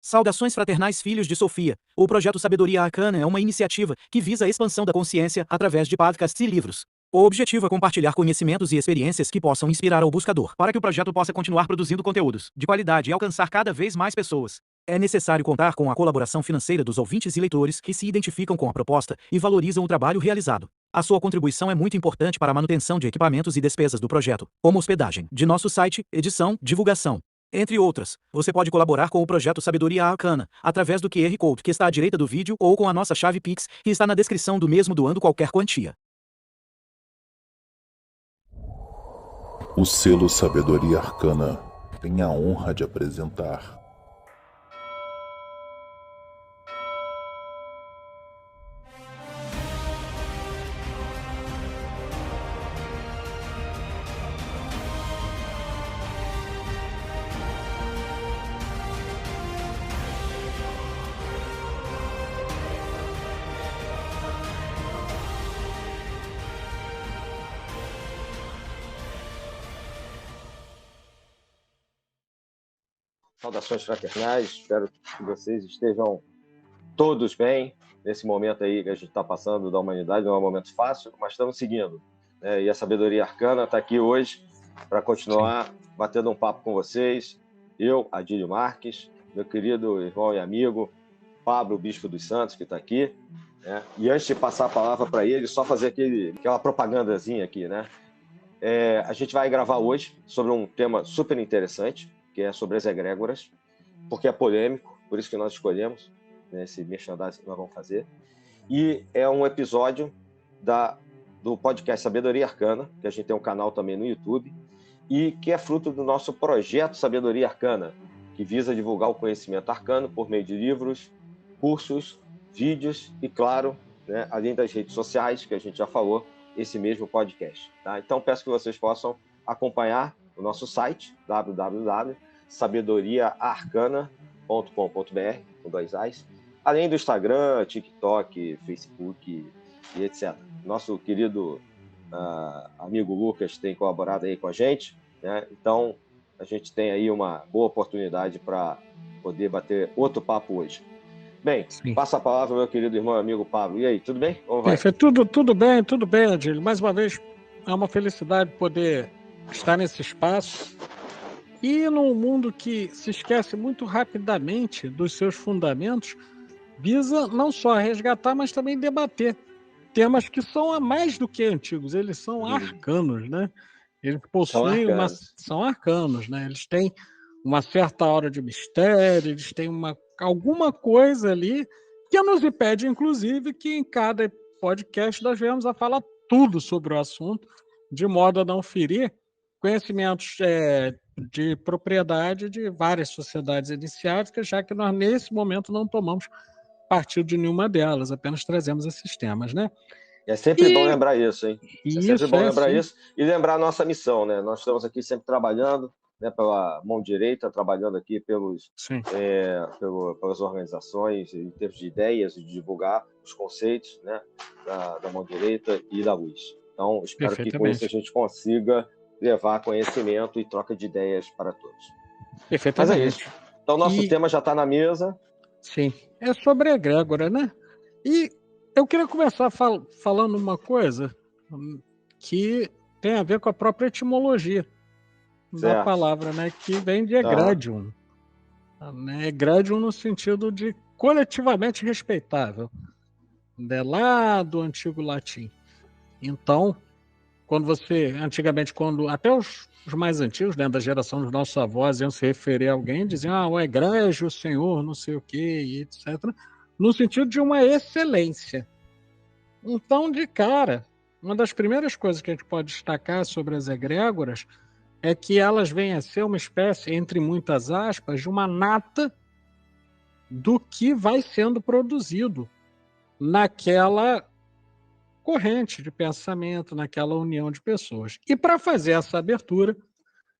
Saudações fraternais filhos de Sofia. O projeto Sabedoria Arcana é uma iniciativa que visa a expansão da consciência através de podcasts e livros. O objetivo é compartilhar conhecimentos e experiências que possam inspirar ao buscador, para que o projeto possa continuar produzindo conteúdos de qualidade e alcançar cada vez mais pessoas. É necessário contar com a colaboração financeira dos ouvintes e leitores que se identificam com a proposta e valorizam o trabalho realizado. A sua contribuição é muito importante para a manutenção de equipamentos e despesas do projeto, como hospedagem de nosso site, edição, divulgação, entre outras. Você pode colaborar com o projeto Sabedoria Arcana através do QR Code que está à direita do vídeo ou com a nossa chave Pix, que está na descrição do mesmo, doando qualquer quantia. O selo Sabedoria Arcana tem a honra de apresentar Saudações fraternais, espero que vocês estejam todos bem nesse momento aí que a gente está passando da humanidade. Não é um momento fácil, mas estamos seguindo, né? E a Sabedoria Arcana está aqui hoje para continuar batendo um papo com vocês. Eu, Adílio Marques, meu querido irmão e amigo Pablo Bispo dos Santos, que está aqui, né? E antes de passar a palavra para ele, só fazer aquela propagandazinha aqui, né? A gente vai gravar hoje sobre um tema super interessante, que é sobre as egrégoras, porque é polêmico, por isso que nós escolhemos, né, esse merchandising que nós vamos fazer. E é um episódio do podcast Sabedoria Arcana, que a gente tem um canal também no YouTube, e que é fruto do nosso projeto Sabedoria Arcana, que visa divulgar o conhecimento arcano por meio de livros, cursos, vídeos e, claro, né, além das redes sociais, que a gente já falou, esse mesmo podcast. Tá? Então, peço que vocês possam acompanhar o nosso site, www.sabedoriaarcana.com.br, com 2 A's, além do Instagram, TikTok, Facebook e etc. Nosso querido amigo Lucas tem colaborado aí com a gente, né? Então, a gente tem aí uma boa oportunidade para poder bater outro papo hoje. Bem, passa a palavra ao meu querido irmão e amigo Pablo. E aí, tudo bem? Como vai? Perfeito. Tudo bem, Adílio. Mais uma vez, é uma felicidade poder estar nesse espaço. E num mundo que se esquece muito rapidamente dos seus fundamentos, visa não só resgatar, mas também debater temas que são mais do que antigos, eles são arcanos, né? Eles possuem são arcanos, né? Eles têm uma certa aura de mistério, eles têm alguma coisa ali que nos impede, inclusive, que em cada podcast nós venhamos a falar tudo sobre o assunto, de modo a não ferir conhecimentos de propriedade de várias sociedades iniciáticas, já que nós, nesse momento, não tomamos partido de nenhuma delas, apenas trazemos esses temas, né? É sempre bom lembrar isso, hein? É sempre bom lembrar isso e lembrar a nossa missão, né? Nós estamos aqui sempre trabalhando, né, pela mão direita, trabalhando aqui pelas organizações, em termos de ideias, de divulgar os conceitos, né, da mão direita e da luz. Então, espero que com isso a gente consiga levar conhecimento e troca de ideias para todos. Perfeitamente. Mas é isso. Então, nosso tema já está na mesa. Sim, é sobre a egrégora, né? E eu queria começar falando uma coisa que tem a ver com a própria etimologia da palavra, né? Que vem de egradium. Né? Egradium no sentido de coletivamente respeitável. Lá do antigo latim. Então, antigamente, até os mais antigos, né, da geração dos nossos avós, iam se referir a alguém, diziam, o egrégio, o senhor, não sei o quê, e etc., no sentido de uma excelência. Então, de cara, uma das primeiras coisas que a gente pode destacar sobre as egrégoras é que elas vêm a ser uma espécie, entre muitas aspas, de uma nata do que vai sendo produzido naquela corrente de pensamento, naquela união de pessoas. E para fazer essa abertura,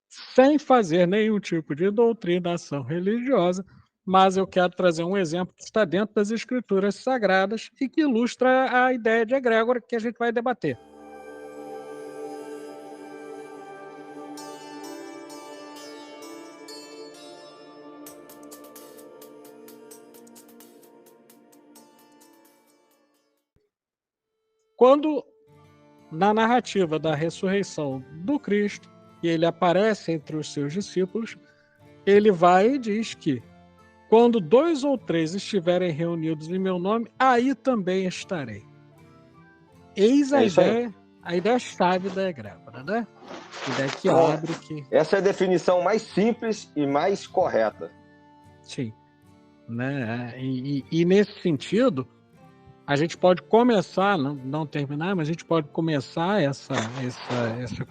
sem fazer nenhum tipo de doutrinação religiosa, mas eu quero trazer um exemplo que está dentro das escrituras sagradas e que ilustra a ideia de egrégora que a gente vai debater. quando, na narrativa da ressurreição do Cristo, e ele aparece entre os seus discípulos, ele vai e diz que quando 2 ou 3 estiverem reunidos em meu nome, aí também estarei. Eis a ideia-chave da egrégora, né? A ideia que abre que... Essa é a definição mais simples e mais correta. Sim. Né? E nesse sentido, a gente pode começar, não terminar, mas a gente pode começar essa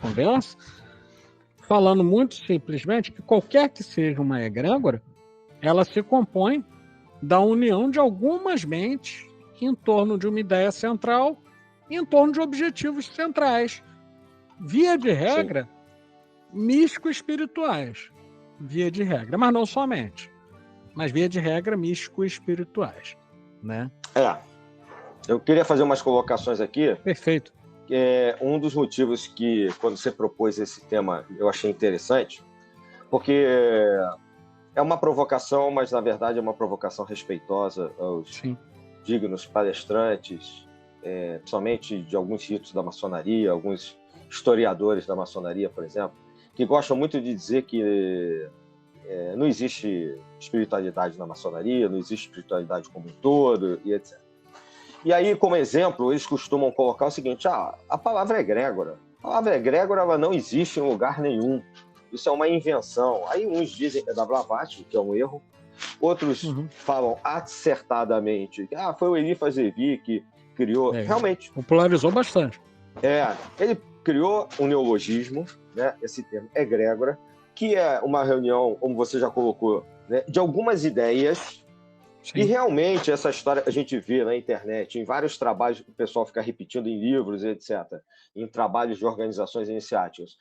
conversa falando muito simplesmente que qualquer que seja uma egrégora, ela se compõe da união de algumas mentes em torno de uma ideia central, em torno de objetivos centrais. Via de regra, místico-espirituais. Via de regra, mas não somente. Mas via de regra, místico-espirituais. Né? Eu queria fazer umas colocações aqui. Perfeito. Um dos motivos que, quando você propôs esse tema, eu achei interessante, porque é uma provocação, mas na verdade é uma provocação respeitosa aos dignos palestrantes, principalmente de alguns ritos da maçonaria, alguns historiadores da maçonaria, por exemplo, que gostam muito de dizer que não existe espiritualidade na maçonaria, não existe espiritualidade como um todo, e etc. E aí, como exemplo, eles costumam colocar o seguinte: a palavra egrégora. A palavra egrégora ela não existe em lugar nenhum. Isso é uma invenção. Aí uns dizem que é da Blavatsky, que é um erro. Outros falam acertadamente que foi o Eliphas Levi que criou. Realmente. Popularizou bastante. Ele criou um neologismo, né, esse termo egrégora, que é uma reunião, como você já colocou, né, de algumas ideias. E realmente essa história a gente vê na internet, em vários trabalhos que o pessoal fica repetindo em livros, etc., em trabalhos de organizações iniciáticas.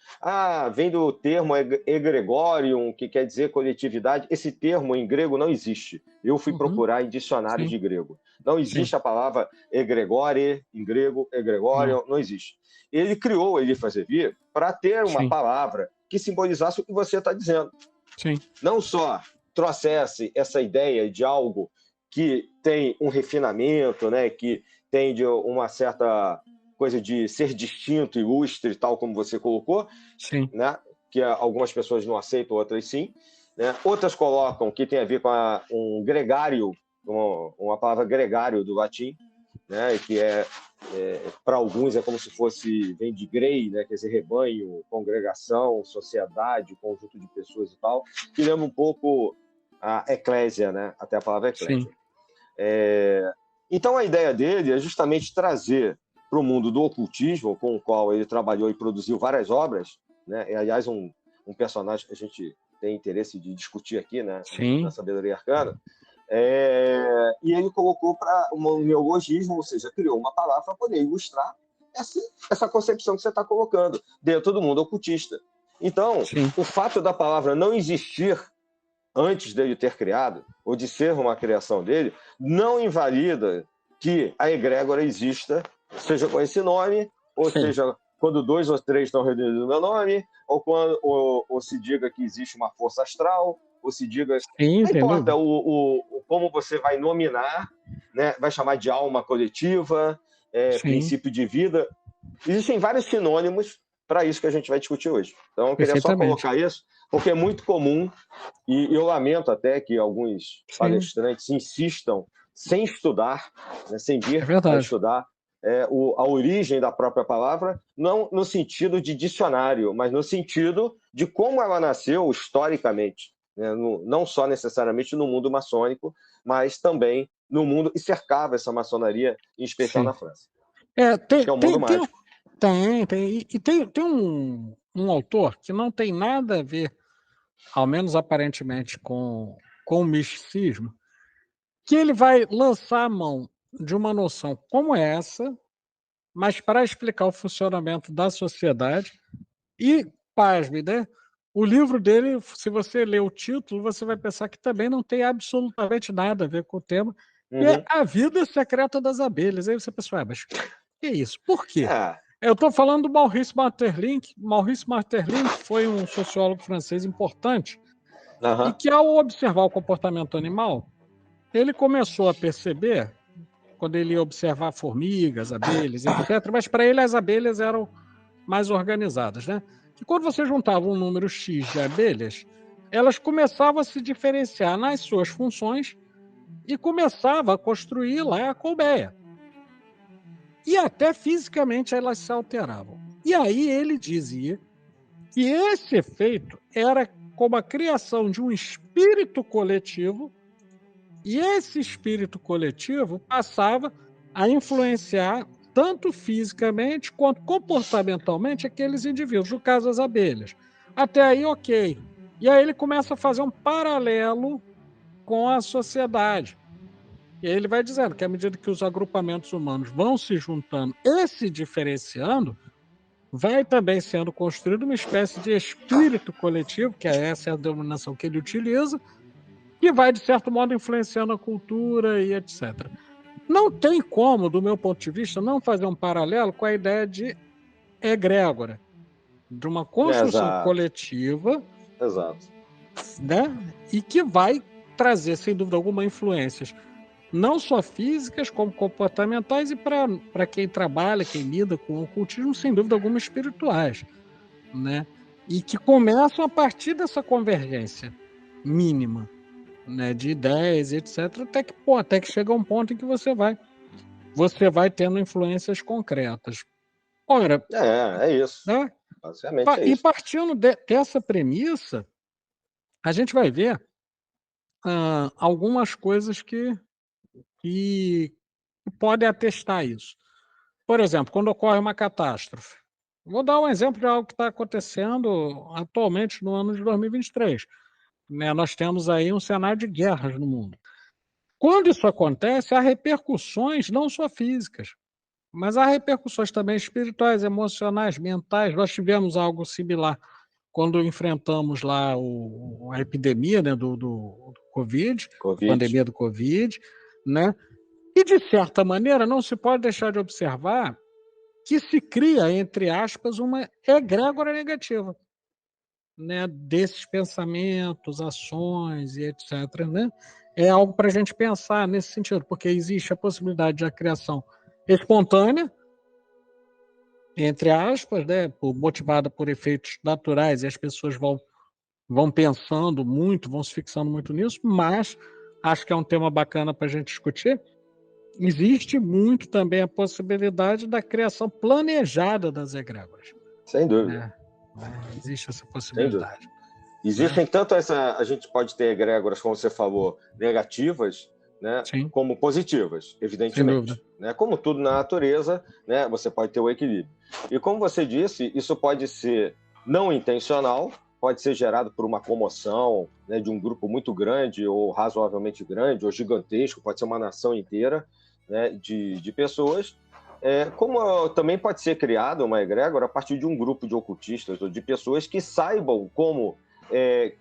Vem do termo egregorium, que quer dizer coletividade. Esse termo em grego não existe. Eu fui procurar em dicionários de grego. Não existe a palavra egregore em grego, egregorium, não existe. Ele criou o Eliphas Levi para ter uma palavra que simbolizasse o que você está dizendo. Não só trouxesse essa ideia de algo que tem um refinamento, né, que tem de uma certa coisa de ser distinto, ilustre, tal como você colocou, né, que algumas pessoas não aceitam, outras sim. Né? Outras colocam que tem a ver com um gregário, uma palavra gregário do latim, né, que para alguns é como se fosse, vem de grei, né, quer dizer, rebanho, congregação, sociedade, conjunto de pessoas e tal, que lembra um pouco a eclésia, né, até a palavra eclésia. Então a ideia dele é justamente trazer para o mundo do ocultismo, com o qual ele trabalhou e produziu várias obras, né, aliás, um personagem que a gente tem interesse de discutir aqui, né, na Sabedoria Arcana. E ele colocou para um neologismo, ou seja, criou uma palavra para poder ilustrar essa concepção que você está colocando dentro do mundo ocultista. Então, o fato da palavra não existir antes dele ter criado, ou de ser uma criação dele, não invalida que a egrégora exista, seja com esse nome, ou seja, quando 2 ou 3 estão reunidos no meu nome, ou quando ou se diga que existe uma força astral, ou se diga... não importa como você vai nominar, né? Vai chamar de alma coletiva, princípio de vida. Existem vários sinônimos para isso que a gente vai discutir hoje. Então, eu queria só colocar isso, porque é muito comum, e eu lamento até que alguns palestrantes insistam sem estudar, né, sem vir a estudar a origem da própria palavra, não no sentido de dicionário, mas no sentido de como ela nasceu historicamente, né, não só necessariamente no mundo maçônico, mas também no mundo que cercava essa maçonaria, em especial na França. Que é o mundo mágico. E tem um autor que não tem nada a ver, ao menos aparentemente, com o misticismo, que ele vai lançar a mão de uma noção como essa, mas para explicar o funcionamento da sociedade. E, pasme, né? O livro dele, se você ler o título, você vai pensar que também não tem absolutamente nada a ver com o tema, que é A Vida Secreta das Abelhas. Aí você pensa, mas que é isso? Por quê? Eu estou falando do Maurice Maeterlinck. Maurice Maeterlinck foi um sociólogo francês importante e que, ao observar o comportamento animal, ele começou a perceber quando ele ia observar formigas, abelhas, etc. Mas para ele as abelhas eram mais organizadas, né? E quando você juntava um número X de abelhas, elas começavam a se diferenciar nas suas funções e começava a construir lá a colmeia. E até fisicamente elas se alteravam. E aí ele dizia que esse efeito era como a criação de um espírito coletivo, e esse espírito coletivo passava a influenciar tanto fisicamente quanto comportamentalmente aqueles indivíduos, no caso as abelhas. Até aí, ok. E aí ele começa a fazer um paralelo com a sociedade. E aí ele vai dizendo que à medida que os agrupamentos humanos vão se juntando e se diferenciando, vai também sendo construída uma espécie de espírito coletivo, que essa é a denominação que ele utiliza, que vai, de certo modo, influenciando a cultura e etc. Não tem como, do meu ponto de vista, não fazer um paralelo com a ideia de egrégora, de uma construção coletiva, né? E que vai trazer, sem dúvida alguma, influências não só físicas, como comportamentais, e para quem trabalha, quem lida com o ocultismo, sem dúvida alguma, espirituais, né? E que começam a partir dessa convergência mínima, né, de ideias, etc., até que chega um ponto em que você vai tendo influências concretas. Ora, é isso. Né? Basicamente é e isso. partindo dessa premissa, a gente vai ver algumas coisas que podem atestar isso. Por exemplo, quando ocorre uma catástrofe. Vou dar um exemplo de algo que está acontecendo atualmente no ano de 2023. Né? Nós temos aí um cenário de guerras no mundo. Quando isso acontece, há repercussões não só físicas, mas há repercussões também espirituais, emocionais, mentais. Nós tivemos algo similar quando enfrentamos lá a epidemia, né, do Covid, a pandemia do Covid, né? E, de certa maneira, não se pode deixar de observar que se cria, entre aspas, uma egrégora negativa, né, desses pensamentos, ações e etc., né? É algo para a gente pensar nesse sentido, porque existe a possibilidade de a criação espontânea, entre aspas, né, motivada por efeitos naturais, e as pessoas vão pensando muito, vão se fixando muito nisso, mas acho que é um tema bacana para a gente discutir. Existe muito também a possibilidade da criação planejada das egrégoras. Sem dúvida. Existe essa possibilidade. Existem tanto a gente pode ter egrégoras, como você falou, negativas, né, como positivas, evidentemente. Né? Como tudo na natureza, né, você pode ter o equilíbrio. E como você disse, isso pode ser não intencional, pode ser gerado por uma comoção, né, de um grupo muito grande, ou razoavelmente grande, ou gigantesco, pode ser uma nação inteira, né, de pessoas, como também pode ser criada uma egrégora a partir de um grupo de ocultistas ou de pessoas que saibam como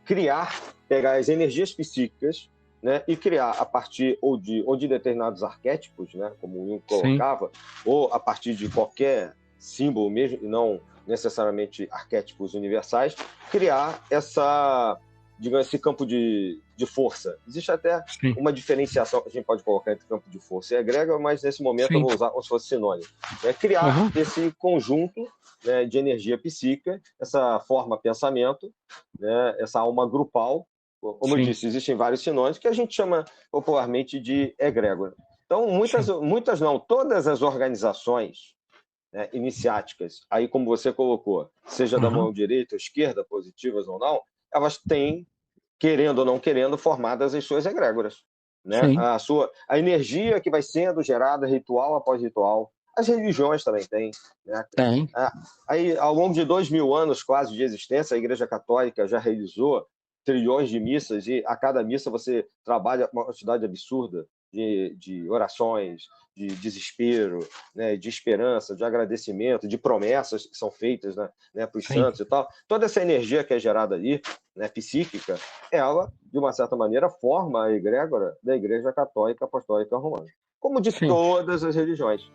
pegar as energias psíquicas, né, e criar a partir ou de determinados arquétipos, né, como o Jung colocava, ou a partir de qualquer símbolo mesmo, e não necessariamente arquétipos universais, criar esse campo de força. Existe até uma diferenciação que a gente pode colocar entre campo de força e egrégora, mas nesse momento eu vou usar como se fosse sinônimo. Criar esse conjunto, né, de energia psíquica, essa forma pensamento, né, essa alma grupal. Como eu disse, existem vários sinônimos que a gente chama popularmente de egrégora. Então, muitas não, todas as organizações, né, iniciáticas, aí como você colocou, seja da mão direita ou esquerda, positivas ou não, elas têm, querendo ou não querendo, formadas as suas egrégoras. Né? A energia que vai sendo gerada ritual após ritual. As religiões também têm. Né? Aí, ao longo de 2000 anos quase de existência, a Igreja Católica já realizou trilhões de missas, e a cada missa você trabalha uma quantidade absurda de orações, de desespero, né, de esperança, de agradecimento, de promessas que são feitas, né, para os santos e tal. Toda essa energia que é gerada ali, né, psíquica, ela, de uma certa maneira, forma a egrégora da Igreja Católica Apostólica Romana, como de todas as religiões.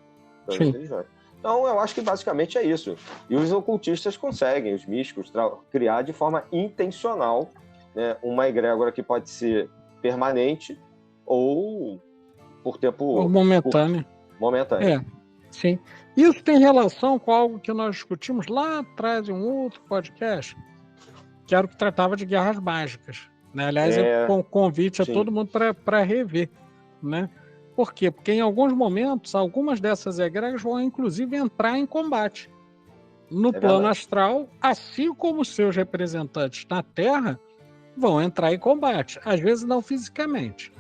Então, eu acho que basicamente é isso. E os ocultistas conseguem, os místicos, criar de forma intencional, né, uma egrégora que pode ser permanente ou por tempo momentâneo. Momentâneo. É, sim. Isso tem relação com algo que nós discutimos lá atrás em um outro podcast, que era o que tratava de guerras mágicas. Né? Aliás, um convite a todo mundo para rever. Né? Por quê? Porque em alguns momentos, algumas dessas egrégoras vão inclusive entrar em combate. No plano astral, assim como seus representantes na Terra, vão entrar em combate. Às vezes não fisicamente,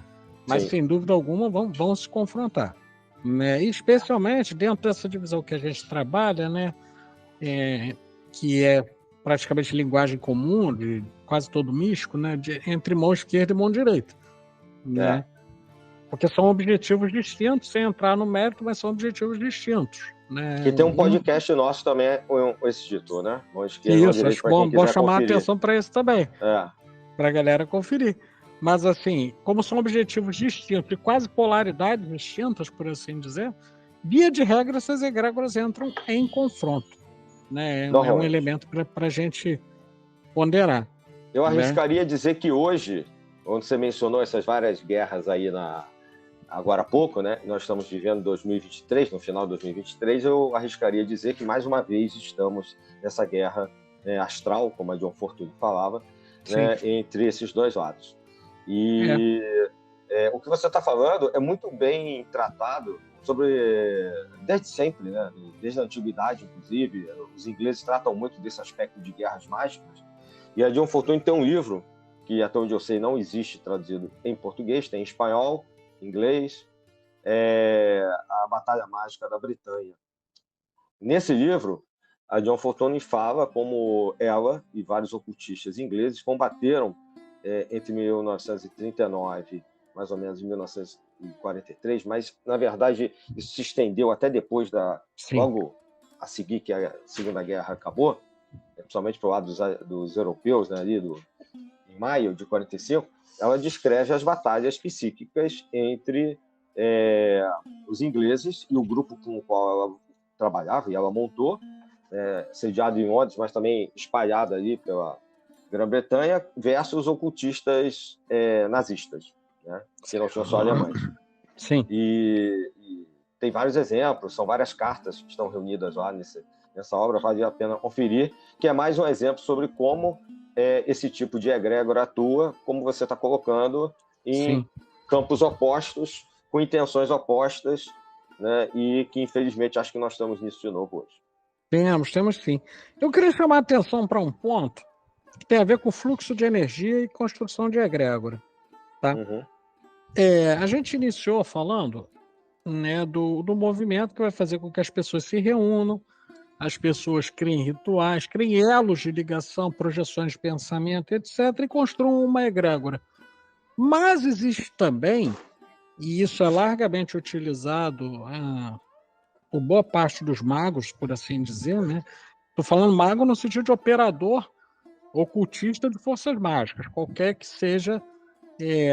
mas sem dúvida alguma vão se confrontar. Né? E especialmente dentro dessa divisão que a gente trabalha, né? Que é praticamente linguagem comum de quase todo místico, né? Entre mão esquerda e mão direita. Né? Porque são objetivos distintos, sem entrar no mérito, mas são objetivos distintos. Né? Que tem um podcast nosso também, esse título, né? Mão esquerda e mão direita, acho bom chamar a atenção para isso também. Para a galera conferir. Mas, assim, como são objetivos distintos e quase polaridades distintas, por assim dizer, via de regra, essas egrégoras entram em confronto. Né? É um elemento para a gente ponderar. Eu arriscaria dizer que hoje, onde você mencionou essas várias guerras aí agora há pouco, né? Nós estamos vivendo 2023, no final de 2023, eu arriscaria dizer que mais uma vez estamos nessa guerra astral, como a John Fortune falava, né? Entre esses dois lados. E o que você está falando é muito bem tratado desde sempre, né? Desde a antiguidade, inclusive. Os ingleses tratam muito desse aspecto de guerras mágicas. E a John Fortune tem um livro que, até onde eu sei, não existe traduzido em português, tem em espanhol, inglês, A Batalha Mágica da Bretanha. Nesse livro, a John Fortune fala como ela e vários ocultistas ingleses combateram entre 1939, mais ou menos, e 1943, mas, na verdade, isso se estendeu até depois logo a seguir que a Segunda Guerra acabou, principalmente para o lado dos europeus, né, ali em maio de 45, ela descreve as batalhas psíquicas entre os ingleses e o grupo com o qual ela trabalhava, e ela montou, sediado em Londres, mas também espalhada ali pela Grã-Bretanha, versus ocultistas nazistas, né? Que não tinham só alemães. Sim. E tem vários exemplos, são várias cartas que estão reunidas lá nessa obra, vale a pena conferir, que é mais um exemplo sobre como esse tipo de egrégora atua, como você está colocando, em campos opostos, com intenções opostas, né? E que, infelizmente, acho que nós estamos nisso de novo hoje. Temos sim. Eu queria chamar a atenção para um ponto que tem a ver com fluxo de energia e construção de egrégora. Tá? A gente iniciou falando, né, do movimento que vai fazer com que as pessoas se reúnam, as pessoas criem rituais, criem elos de ligação, projeções de pensamento, etc., e construam uma egrégora. Mas existe também, e isso é largamente utilizado por boa parte dos magos, por assim dizer, né? Estou falando mago no sentido de operador ocultista de forças mágicas, qualquer que seja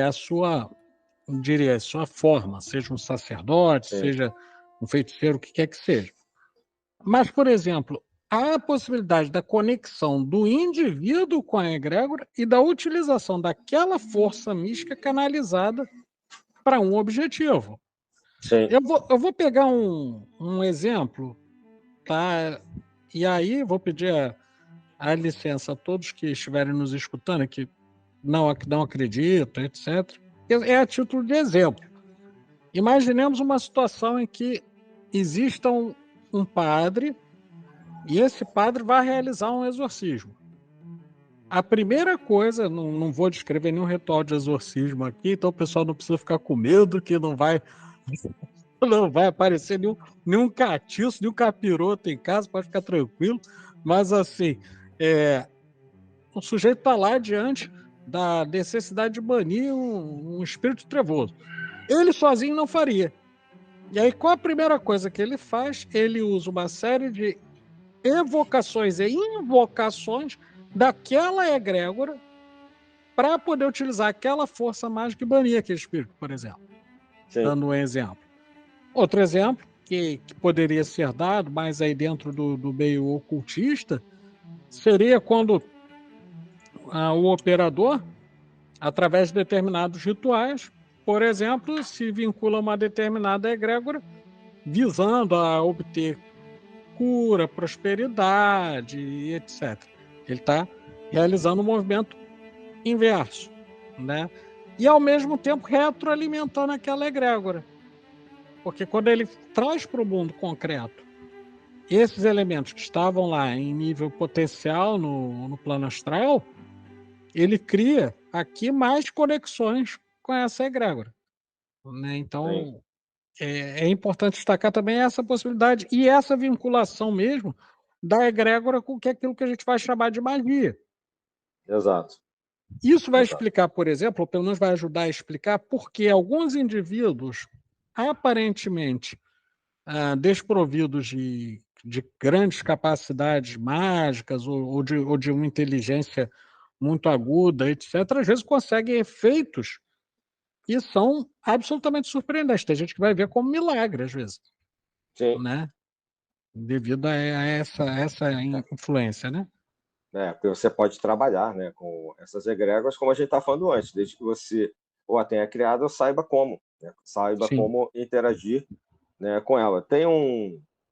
a sua forma, seja um sacerdote, seja um feiticeiro, o que quer que seja. Mas, por exemplo, há a possibilidade da conexão do indivíduo com a egrégora e da utilização daquela força mística canalizada para um objetivo. Eu vou pegar um exemplo, tá? E aí vou pedir a licença a todos que estiverem nos escutando, que não acreditam, etc. É a título de exemplo. Imaginemos uma situação em que exista um padre e esse padre vai realizar um exorcismo. A primeira coisa, não vou descrever nenhum ritual de exorcismo aqui, então o pessoal não precisa ficar com medo que não vai aparecer nenhum catiço, nenhum capiroto em casa, pode ficar tranquilo. Mas assim, o sujeito está lá diante da necessidade de banir um espírito trevoso. Ele sozinho não faria. E aí, qual a primeira coisa que ele faz? Ele usa uma série de evocações e invocações daquela egrégora para poder utilizar aquela força mágica e banir aquele espírito, por exemplo. Dando um exemplo. Outro exemplo, que poderia ser dado, mas aí dentro do meio ocultista, seria quando o operador, através de determinados rituais, por exemplo, se vincula a uma determinada egrégora visando a obter cura, prosperidade, etc. Ele está realizando um movimento inverso, né? E, ao mesmo tempo, retroalimentando aquela egrégora. Porque quando ele traz para o mundo concreto esses elementos que estavam lá em nível potencial no plano astral, ele cria aqui mais conexões com essa egrégora, né? Então, é importante destacar também essa possibilidade e essa vinculação mesmo da egrégora com aquilo que a gente vai chamar de magia. Exato. Isso vai explicar, por exemplo, ou pelo menos vai ajudar a explicar por que alguns indivíduos aparentemente desprovidos de grandes capacidades mágicas ou de uma inteligência muito aguda, etc., às vezes conseguem efeitos que são absolutamente surpreendentes. Tem gente que vai ver como milagre, às vezes. Sim. Né? Devido a essa influência, né? Porque você pode trabalhar, né, com essas egrégoras, como a gente está falando antes, desde que você ou a tenha criado ou saiba como, né? Saiba Sim. como interagir, né, com ela.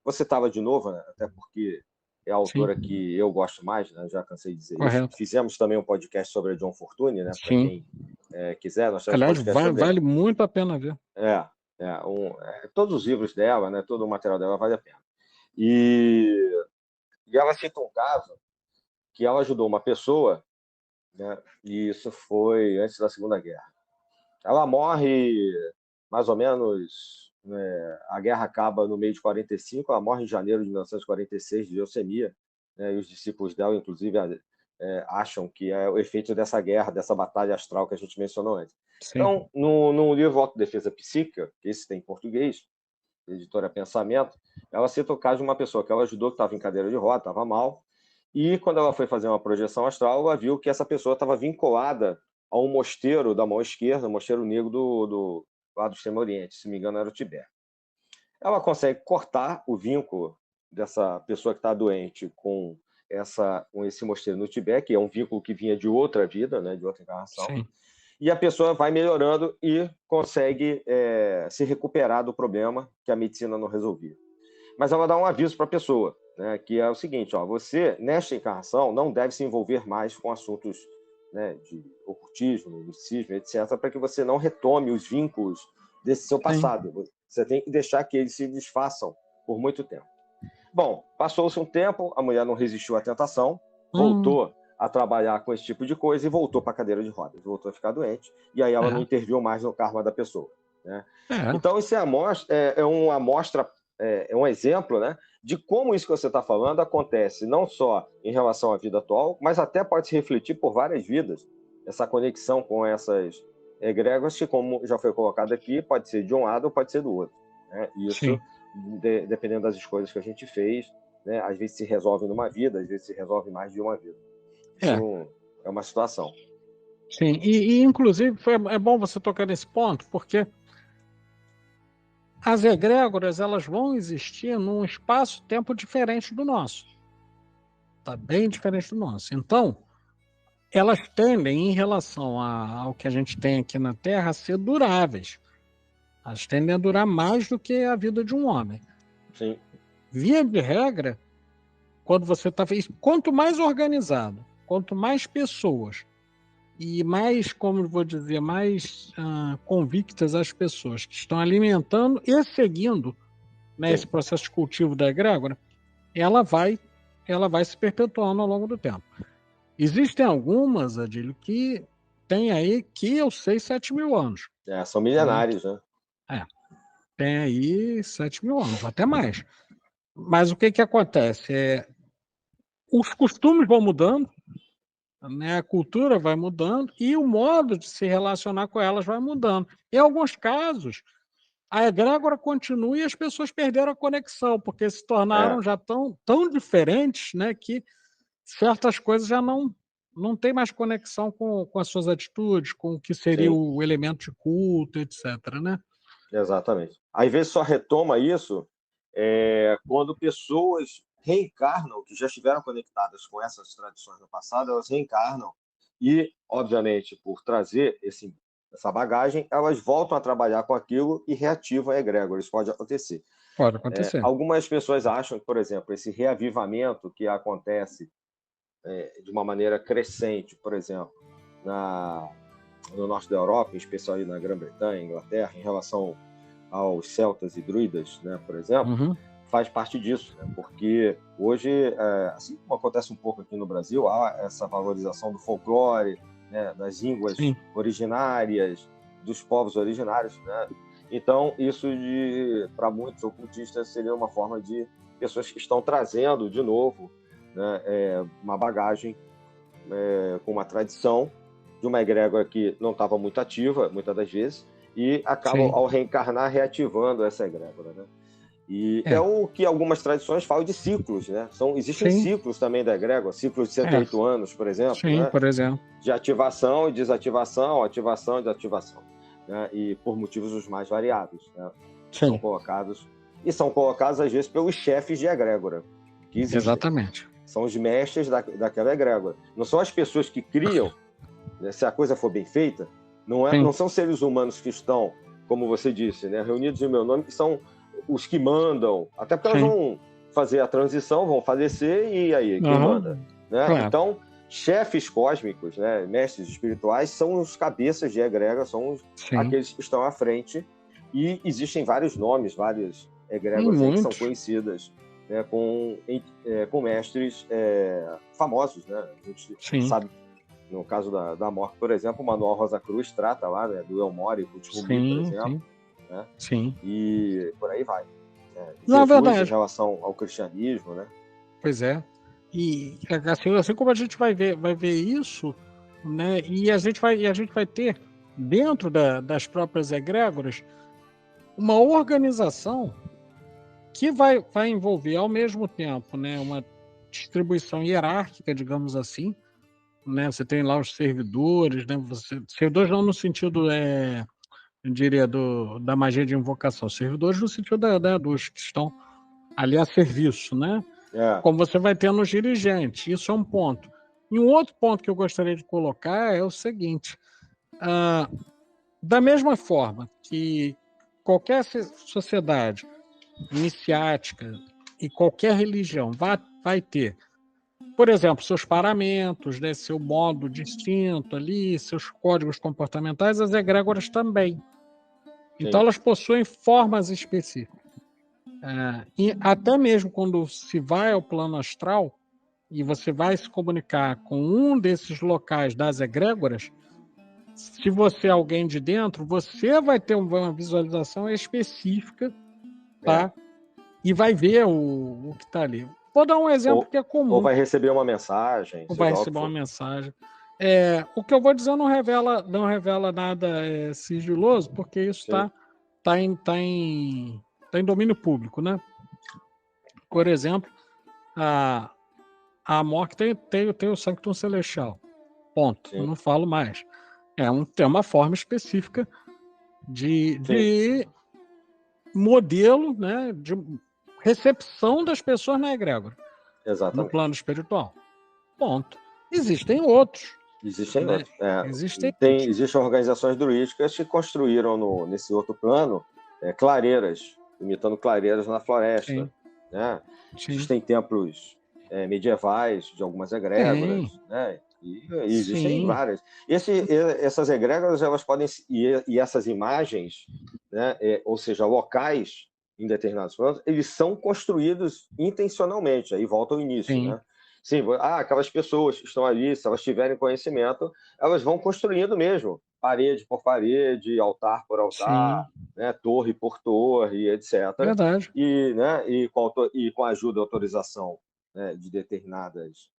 Você estava de novo, né, até porque é a autora Sim. que eu gosto mais, né, já cansei de dizer Correto. isso. Fizemos também um podcast sobre a John Fortune, né, para quem quiser. Nós temos Aliás, podcast sobre vale muito a pena ver. todos os livros dela, né, todo o material dela vale a pena. E ela cita um caso que ela ajudou uma pessoa, né, e isso foi antes da Segunda Guerra. Ela morre mais ou menos, né, a guerra acaba no meio de 45, ela morre em janeiro de 1946 de leucemia, né, e os discípulos dela, inclusive, acham que é o efeito dessa guerra, dessa batalha astral que a gente mencionou antes. Sim. Então, no livro Autodefesa Psíquica, que esse tem em português, editora Pensamento, ela cita o caso de uma pessoa que ela ajudou, que estava em cadeira de roda, estava mal, e quando ela foi fazer uma projeção astral, ela viu que essa pessoa estava vinculada a um mosteiro da mão esquerda, um mosteiro negro lá do Extremo Oriente, se não me engano era o Tibete. Ela consegue cortar o vínculo dessa pessoa que está doente com esse mosteiro no Tibete, que é um vínculo que vinha de outra vida, né, de outra encarnação. Sim. E a pessoa vai melhorando e consegue se recuperar do problema que a medicina não resolvia. Mas ela dá um aviso para a pessoa, né, que é o seguinte: você, nesta encarnação, não deve se envolver mais com assuntos, né, de ocultismo, misticismo, etc., para que você não retome os vínculos desse seu passado. Sim. Você tem que deixar que eles se desfaçam por muito tempo. Bom, passou-se um tempo, a mulher não resistiu à tentação, voltou a trabalhar com esse tipo de coisa e voltou para a cadeira de rodas, voltou a ficar doente, e aí ela não interviu mais no karma da pessoa, né? Então, isso é um exemplo, né, de como isso que você está falando acontece não só em relação à vida atual, mas até pode se refletir por várias vidas, essa conexão com essas egrégoras que, como já foi colocado aqui, pode ser de um lado ou pode ser do outro, né? Isso, dependendo das escolhas que a gente fez, né, às vezes se resolve numa vida, às vezes se resolve mais de uma vida. Isso é uma situação. Sim, e inclusive é bom você tocar nesse ponto, porque as egrégoras elas vão existir num espaço-tempo diferente do nosso. Está bem diferente do nosso. Então, elas tendem, em relação ao que a gente tem aqui na Terra, a ser duráveis. Elas tendem a durar mais do que a vida de um homem. Sim. Via de regra, quando você está... Quanto mais organizado, quanto mais pessoas e mais, como vou dizer, mais convictas as pessoas que estão alimentando e seguindo, né, esse processo de cultivo da egrégora, ela vai se perpetuando ao longo do tempo. Existem algumas, Adílio, que tem aí que eu sei 7 mil anos. São milenários, né? Tem aí 7 mil anos, até mais. Mas o que acontece? Os costumes vão mudando, né? A cultura vai mudando e o modo de se relacionar com elas vai mudando. Em alguns casos, a egrégora continua e as pessoas perderam a conexão, porque se tornaram já tão diferentes, né, que certas coisas já não tem mais conexão com as suas atitudes, com o que seria o elemento de culto, etc., né? Exatamente. Às vezes só retoma isso quando pessoas reencarnam, que já estiveram conectadas com essas tradições no passado, elas reencarnam e, obviamente, por trazer essa bagagem, elas voltam a trabalhar com aquilo e reativam a egrégora. Isso pode acontecer. Pode acontecer. Algumas pessoas acham que, por exemplo, esse reavivamento que acontece de uma maneira crescente, por exemplo, no norte da Europa, em especial aí na Grã-Bretanha, Inglaterra, em relação aos celtas e druidas, né, por exemplo, faz parte disso, né, porque hoje, assim como acontece um pouco aqui no Brasil, há essa valorização do folclore, né, das línguas originárias, dos povos originários, né? Então, isso, para muitos ocultistas, seria uma forma de pessoas que estão trazendo de novo, né, uma bagagem com uma tradição de uma egrégora que não estava muito ativa, muitas das vezes, e acabam, ao reencarnar, reativando essa egrégora, né? E é o que algumas tradições falam de ciclos, né? Existem ciclos também da egrégora, ciclos de 108 anos, por exemplo, né? Por exemplo. De ativação e desativação, ativação e desativação, né? E por motivos os mais variados, né? São colocados às vezes pelos chefes de egrégora que existem. Exatamente. São os mestres daquela egrégora. Não são as pessoas que criam, né? Se a coisa for bem feita, não são seres humanos que estão, como você disse, né, reunidos em meu nome, que são os que mandam, até porque elas vão fazer a transição, vão falecer, e aí, quem manda? Né? Claro. Então, chefes cósmicos, né, mestres espirituais, são os cabeças de egrégora, são aqueles que estão à frente, e existem vários nomes, várias egrégoras que são conhecidas, né, com mestres famosos, né? A gente sabe, no caso da morte, por exemplo, o Manuel Rosa Cruz trata lá, né, do Elmore, do Rumi, por exemplo. Né? E por aí vai. Na verdade, em relação ao cristianismo, né? Pois é. E assim como a gente vai ver isso, né? E a gente vai ter dentro das próprias egrégoras uma organização que vai envolver ao mesmo tempo, né, uma distribuição hierárquica, digamos assim, né? Você tem lá os servidores, né? Servidores não no sentido eu diria, da magia de invocação. Servidores no sentido dos que estão ali a serviço, né? Como você vai ter nos dirigentes. Isso é um ponto. E um outro ponto que eu gostaria de colocar é o seguinte. Da mesma forma que qualquer sociedade iniciática e qualquer religião vai ter, por exemplo, seus paramentos, né, seu modo distinto ali, seus códigos comportamentais, as egrégoras também. Então, elas possuem formas específicas. E até mesmo quando se vai ao plano astral e você vai se comunicar com um desses locais das egrégoras, se você é alguém de dentro, você vai ter uma visualização específica, tá? E vai ver o que está ali. Vou dar um exemplo que é comum. Ou vai receber uma mensagem. Ou vai receber uma mensagem. O que eu vou dizer não revela nada sigiloso, porque isso está em domínio público, né? Por exemplo, a Amor tem o Sanctum Celestial. Ponto. Eu não falo mais. Tem uma forma específica de modelo, né, de recepção das pessoas na egrégora. Exatamente. No plano espiritual. Ponto. Existem outros. Existem outros. Existem organizações druídicas que construíram nesse outro plano clareiras, imitando clareiras na floresta. Né? Existem templos medievais de algumas egrégoras, né? E existem várias. Essas egrégoras, elas podem, e essas imagens, né, ou seja, locais em determinados planos, eles são construídos intencionalmente. Aí volta ao início, né? Sim, aquelas pessoas que estão ali, se elas tiverem conhecimento, elas vão construindo mesmo, parede por parede, altar por altar, né, torre por torre, etc. Verdade. E com a ajuda e autorização, né, de determinadas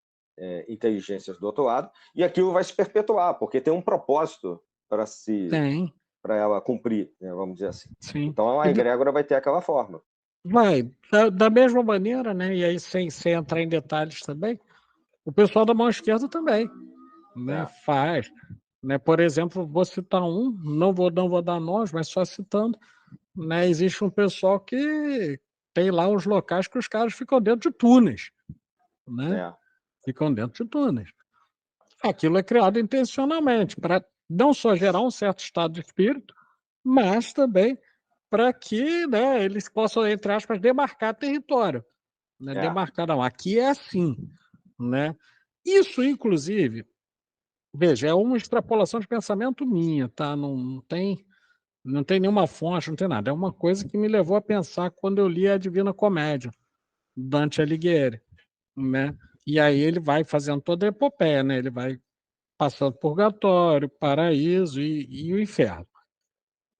inteligências do outro lado, e aquilo vai se perpetuar, porque tem um propósito para ela cumprir, né, vamos dizer assim. Então a egrégora vai ter aquela forma. Vai, da mesma maneira, né? E aí, sem entrar em detalhes também, o pessoal da mão esquerda também, né? Faz. Né? Por exemplo, vou citar não vou dar nomes, mas só citando, né? Existe um pessoal que tem lá os locais que os caras ficam dentro de túneis, né? Ficam dentro de túneis. Aquilo é criado intencionalmente para não só gerar um certo estado de espírito, mas também para que, né, eles possam, entre aspas, demarcar território. Né? Demarcar, não, aqui é assim. Né? Isso, inclusive, veja, é uma extrapolação de pensamento minha, tá? Não tem nenhuma fonte, não tem nada. É uma coisa que me levou a pensar quando eu li a Divina Comédia, Dante Alighieri, né? E aí ele vai fazendo toda a epopeia, né? Ele vai passando purgatório, paraíso e o inferno.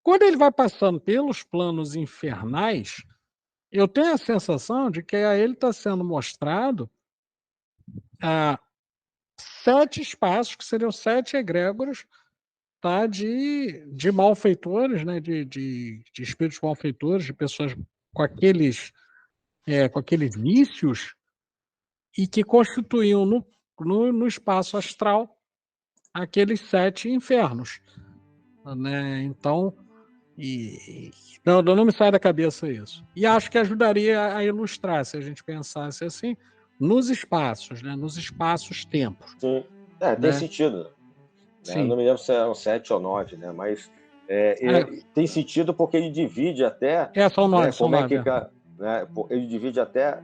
Quando ele vai passando pelos planos infernais, eu tenho a sensação de que a ele está sendo mostrado 7 espaços, que seriam 7 egrégoras, tá, de malfeitores, né, de espíritos malfeitores, de pessoas com aqueles vícios, e que constituíam no espaço astral aqueles 7 infernos. Né? Então, não me sai da cabeça isso. E acho que ajudaria a ilustrar, se a gente pensasse assim, nos espaços, né? Nos espaços-tempos. Sim, tem sentido. Né? Sim. Eu não me lembro se eram 7 ou 9, né? Mas tem sentido porque ele divide até... são 9, são 9. Né? Ele divide até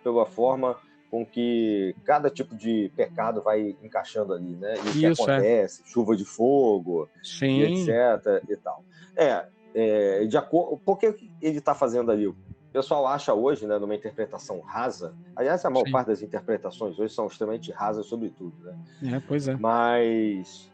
pela forma com que cada tipo de pecado vai encaixando ali, né? E o que acontece, chuva de fogo, sim, e etc. e tal. De acordo, por que ele está fazendo ali? O pessoal acha hoje, né, numa interpretação rasa, aliás, a maior parte das interpretações hoje são extremamente rasas sobre tudo, né? Pois é. Mas,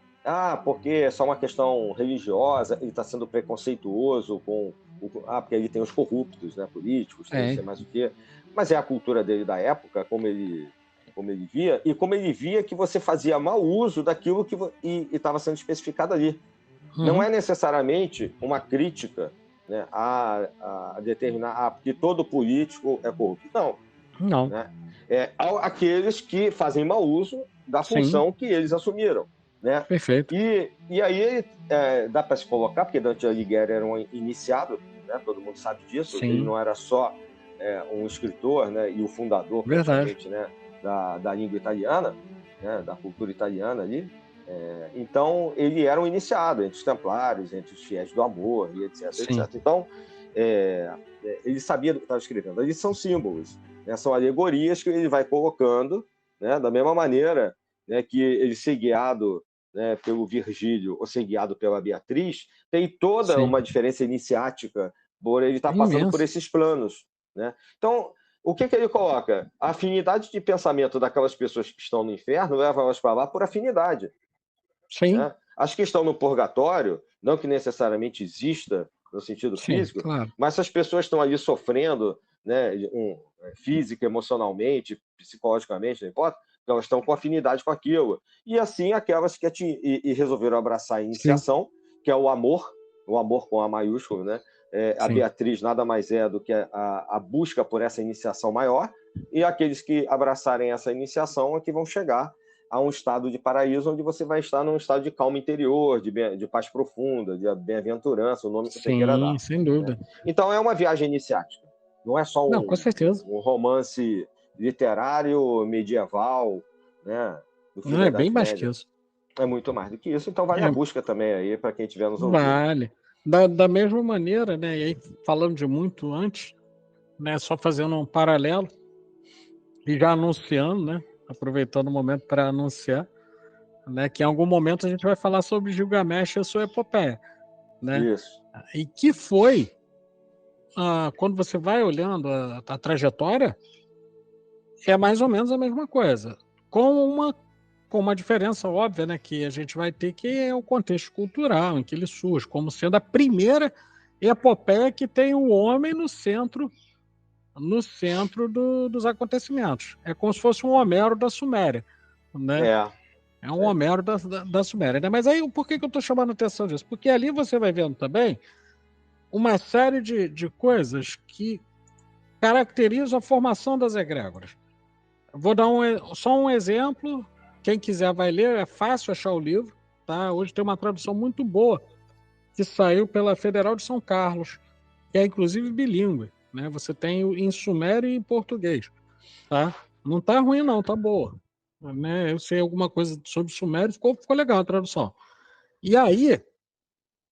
porque é só uma questão religiosa, ele está sendo preconceituoso com... porque ele tem os corruptos, né, políticos, tem não sei mais o quê. Mas é a cultura dele da época, como ele via, e como ele via que você fazia mau uso daquilo que estava sendo especificado ali. Não é necessariamente uma crítica, né, a determinar porque todo político é corrupto. Não. Né? Aqueles que fazem mau uso da função que eles assumiram. Né? Perfeito. E aí dá para se colocar, porque Dante Alighieri era um iniciado, né? Todo mundo sabe disso. Sim. Ele não era só um escritor, né? E o fundador, praticamente, né? da língua italiana, né? Da cultura italiana ali. Então, ele era um iniciado entre os templários, entre os fiéis do amor, e etc. etc. Então, ele sabia do que estava escrevendo. Ali são símbolos, né? São alegorias que ele vai colocando, né? Da mesma maneira, né, que ele ser guiado, né, pelo Virgílio ou ser guiado pela Beatriz, tem toda uma diferença iniciática por ele estar passando por esses planos. Né? Então, o que ele coloca? A afinidade de pensamento daquelas pessoas que estão no inferno leva elas para lá por afinidade. Sim. Né? As que estão no purgatório, não que necessariamente exista no sentido físico, claro. mas as pessoas estão ali sofrendo, né, física, emocionalmente, psicologicamente, não importa, elas estão com afinidade com aquilo. E assim aquelas que resolveram abraçar a iniciação, que é o amor com A maiúsculo, né? A Beatriz nada mais é do que a busca por essa iniciação maior, e aqueles que abraçarem essa iniciação é que vão chegar a um estado de paraíso, onde você vai estar num estado de calma interior, de paz profunda, de bem-aventurança, o nome que você queira dar. Sem dúvida. Né? Então é uma viagem iniciática. Não é só com certeza. um romance literário medieval, né? Não, é bem mais que isso. É muito mais do que isso. Então vale a busca também aí para quem estiver nos ouvindo. Vale. Da mesma maneira, né? E aí, falando de muito antes, né? Só fazendo um paralelo e já anunciando, né? Aproveitando o momento para anunciar, né? Que em algum momento a gente vai falar sobre Gilgamesh e a sua epopeia, né? Isso. E que foi, quando você vai olhando a trajetória, é mais ou menos a mesma coisa, com uma diferença óbvia, né, que a gente vai ter, que é o contexto cultural em que ele surge, como sendo a primeira epopeia que tem o homem no centro dos acontecimentos. É como se fosse um Homero da Suméria, né? É um Homero da Suméria, né? Mas aí, por que eu estou chamando a atenção disso? Porque ali você vai vendo também uma série de coisas que caracterizam a formação das egrégoras. Vou dar só um exemplo. Quem quiser vai ler, é fácil achar o livro. Tá? Hoje tem uma tradução muito boa que saiu pela Federal de São Carlos, que é inclusive bilíngue. Né? Você tem em sumério e em português. Tá? Não tá ruim não, tá boa. Né? Eu sei alguma coisa sobre sumério, ficou legal a tradução. E aí,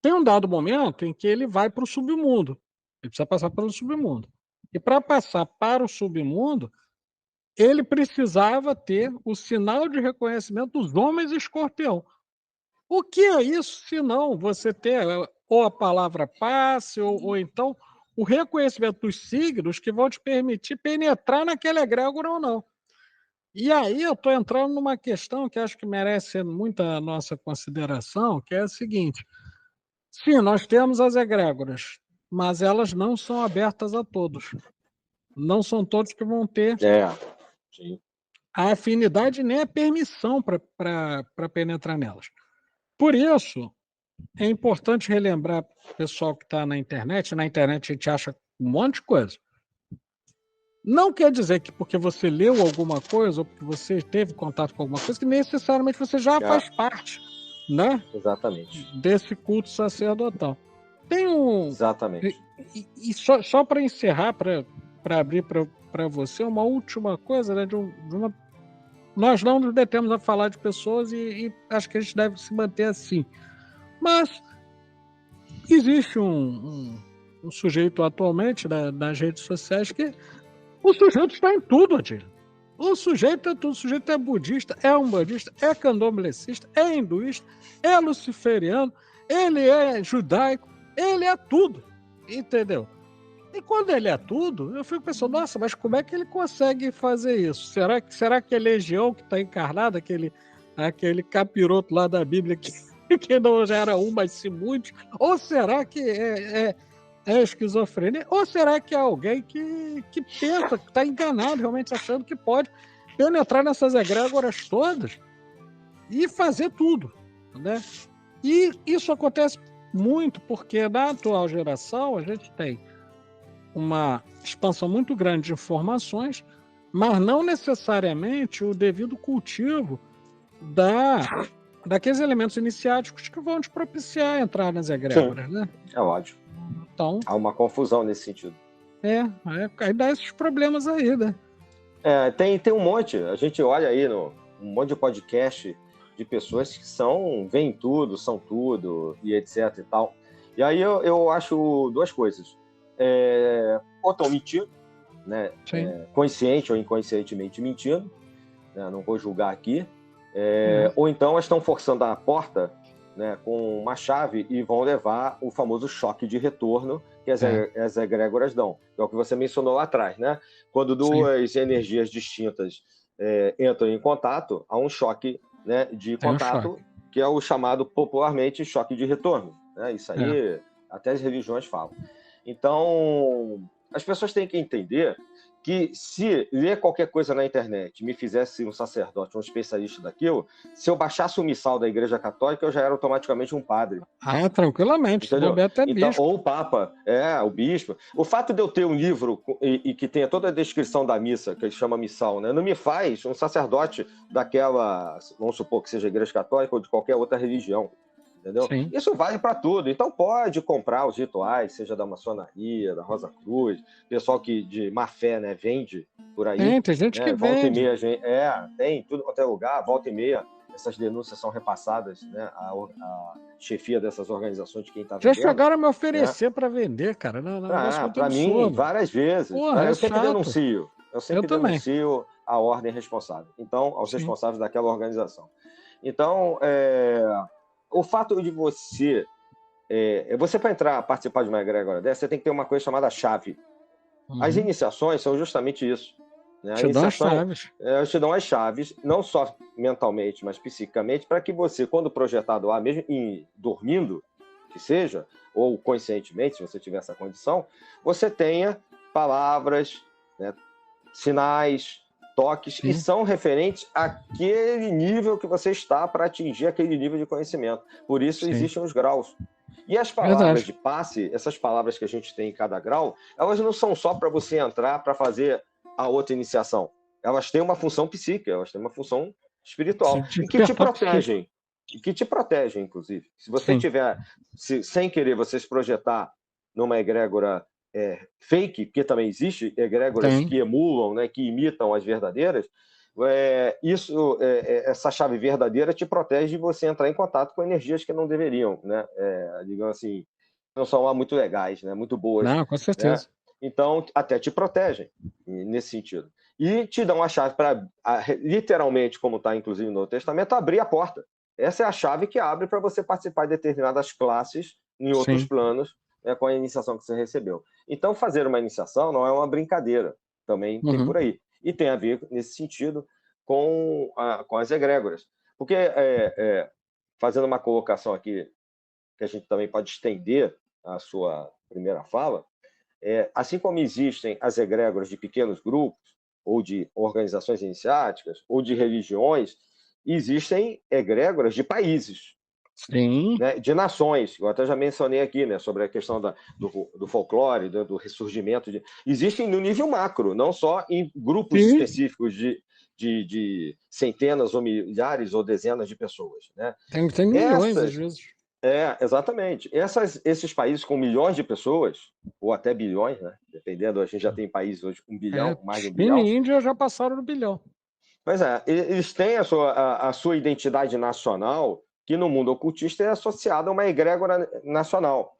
tem um dado momento em que ele vai para o submundo. Ele precisa passar pelo submundo. E para passar para o submundo, ele precisava ter o sinal de reconhecimento dos homens escorpião. O que é isso, se não você ter ou a palavra passe, ou então o reconhecimento dos signos que vão te permitir penetrar naquela egrégora ou não. E aí eu estou entrando numa questão que acho que merece muita nossa consideração, que é a seguinte: sim, nós temos as egrégoras, mas elas não são abertas a todos. Não são todos que vão ter Sim. a afinidade nem a permissão para penetrar nelas. Por isso, é importante relembrar o pessoal que está na internet a gente acha um monte de coisa. Não quer dizer que porque você leu alguma coisa ou porque você teve contato com alguma coisa, que necessariamente você já faz parte, né? Exatamente. Desse culto sacerdotal. Tem um... Exatamente. E só para encerrar, para abrir para você, uma última coisa, né? Nós não nos detemos a falar de pessoas e acho que a gente deve se manter assim. Mas existe um sujeito atualmente nas redes sociais que o sujeito está em tudo, Adilho. O sujeito é tudo. O sujeito é budista, é umbandista, é candomblessista, é hinduísta, é luciferiano, ele é judaico, ele é tudo, entendeu? E quando ele é tudo, eu fico pensando, nossa, mas como é que ele consegue fazer isso? Será que é legião que está encarnada, aquele capiroto lá da Bíblia que não já era um, mas sim muitos? Ou será que é esquizofrenia? Ou será que é alguém que pensa, que está enganado, realmente achando que pode penetrar nessas egrégoras todas e fazer tudo, né? E isso acontece muito porque na atual geração a gente tem uma expansão muito grande de informações, mas não necessariamente o devido cultivo daqueles elementos iniciáticos que vão te propiciar entrar nas egrégoras, né? É óbvio. Então, há uma confusão nesse sentido. Aí dá esses problemas aí, né? Tem um monte, a gente olha aí um monte de podcast de pessoas que veem tudo, são tudo, e etc e tal. E aí eu acho duas coisas. Ou estão mentindo, né? Consciente ou inconscientemente mentindo, né? Não vou julgar aqui. Ou então elas estão forçando a porta, né, com uma chave e vão levar o famoso choque de retorno que as egrégoras dão. É o que você mencionou lá atrás, né? Quando duas energias distintas entram em contato, há um choque, né, de contato, que é o chamado popularmente choque de retorno, né? Isso aí até as religiões falam. Então, as pessoas têm que entender que se ler qualquer coisa na internet me fizesse um sacerdote, um especialista daquilo, se eu baixasse o missal da Igreja Católica, eu já era automaticamente um padre. Tranquilamente. Entendeu? Até então, bispo. ou o Papa, o bispo. O fato de eu ter um livro e que tenha toda a descrição da missa, que ele chama missal, né, não me faz um sacerdote daquela, vamos supor que seja a Igreja Católica ou de qualquer outra religião. Entendeu? Sim. Isso vale para tudo. Então pode comprar os rituais, seja da maçonaria, da Rosa Cruz, pessoal que de má fé, né, vende por aí. Tem gente que volta vende. E meia, tem tudo quanto é lugar, volta e meia. Essas denúncias são repassadas, né, à chefia dessas organizações de quem está vendendo. Já chegaram a me oferecer para vender, cara. Para mim, várias vezes. Porra, eu sempre denuncio. Eu sempre denuncio a ordem responsável. Então, aos responsáveis daquela organização. Então, o fato de você para participar de uma egrégora dessa, você tem que ter uma coisa chamada chave. As iniciações são justamente isso. Né? Te dão as chaves. Te dão as chaves, não só mentalmente, mas psicamente, para que você, quando projetado lá, mesmo dormindo, que seja, ou conscientemente, se você tiver essa condição, você tenha palavras, né, sinais, toques, que são referentes àquele nível que você está para atingir aquele nível de conhecimento. Por isso existem os graus. E as palavras de passe, essas palavras que a gente tem em cada grau, elas não são só para você entrar para fazer a outra iniciação. Elas têm uma função psíquica, elas têm uma função espiritual. E que te protegem. E que te protegem, inclusive. Se você tiver, sem querer, você se projetar numa egrégora fake, porque também existe egrégoras que emulam, né, que imitam as verdadeiras, essa chave verdadeira te protege de você entrar em contato com energias que não deveriam, né? Digamos assim, não são lá muito legais, né? Muito boas. Não, com certeza. Né? Então, até te protegem nesse sentido. E te dão a chave para, literalmente, como está inclusive no Testamento, abrir a porta. Essa é a chave que abre para você participar de determinadas classes em outros planos, né, com a iniciação que você recebeu. Então, fazer uma iniciação não é uma brincadeira. Também tem por aí. E tem a ver, nesse sentido, com as egrégoras. Porque, fazendo uma colocação aqui, que a gente também pode estender a sua primeira fala, assim como existem as egrégoras de pequenos grupos, ou de organizações iniciáticas, ou de religiões, existem egrégoras de países. Sim. Né, de nações. Eu até já mencionei aqui, né, sobre a questão do folclore, do ressurgimento. Existem no nível macro, não só em grupos específicos de centenas ou milhares ou dezenas de pessoas. Né? Tem milhões, às vezes. Exatamente. Esses países com milhões de pessoas, ou até bilhões, né? Dependendo, a gente já tem países hoje com 1 bilhão, mais de 1 bilhão. E na Índia já passaram do bilhão. Pois é, eles têm a sua identidade nacional, que no mundo ocultista é associada a uma egrégora nacional,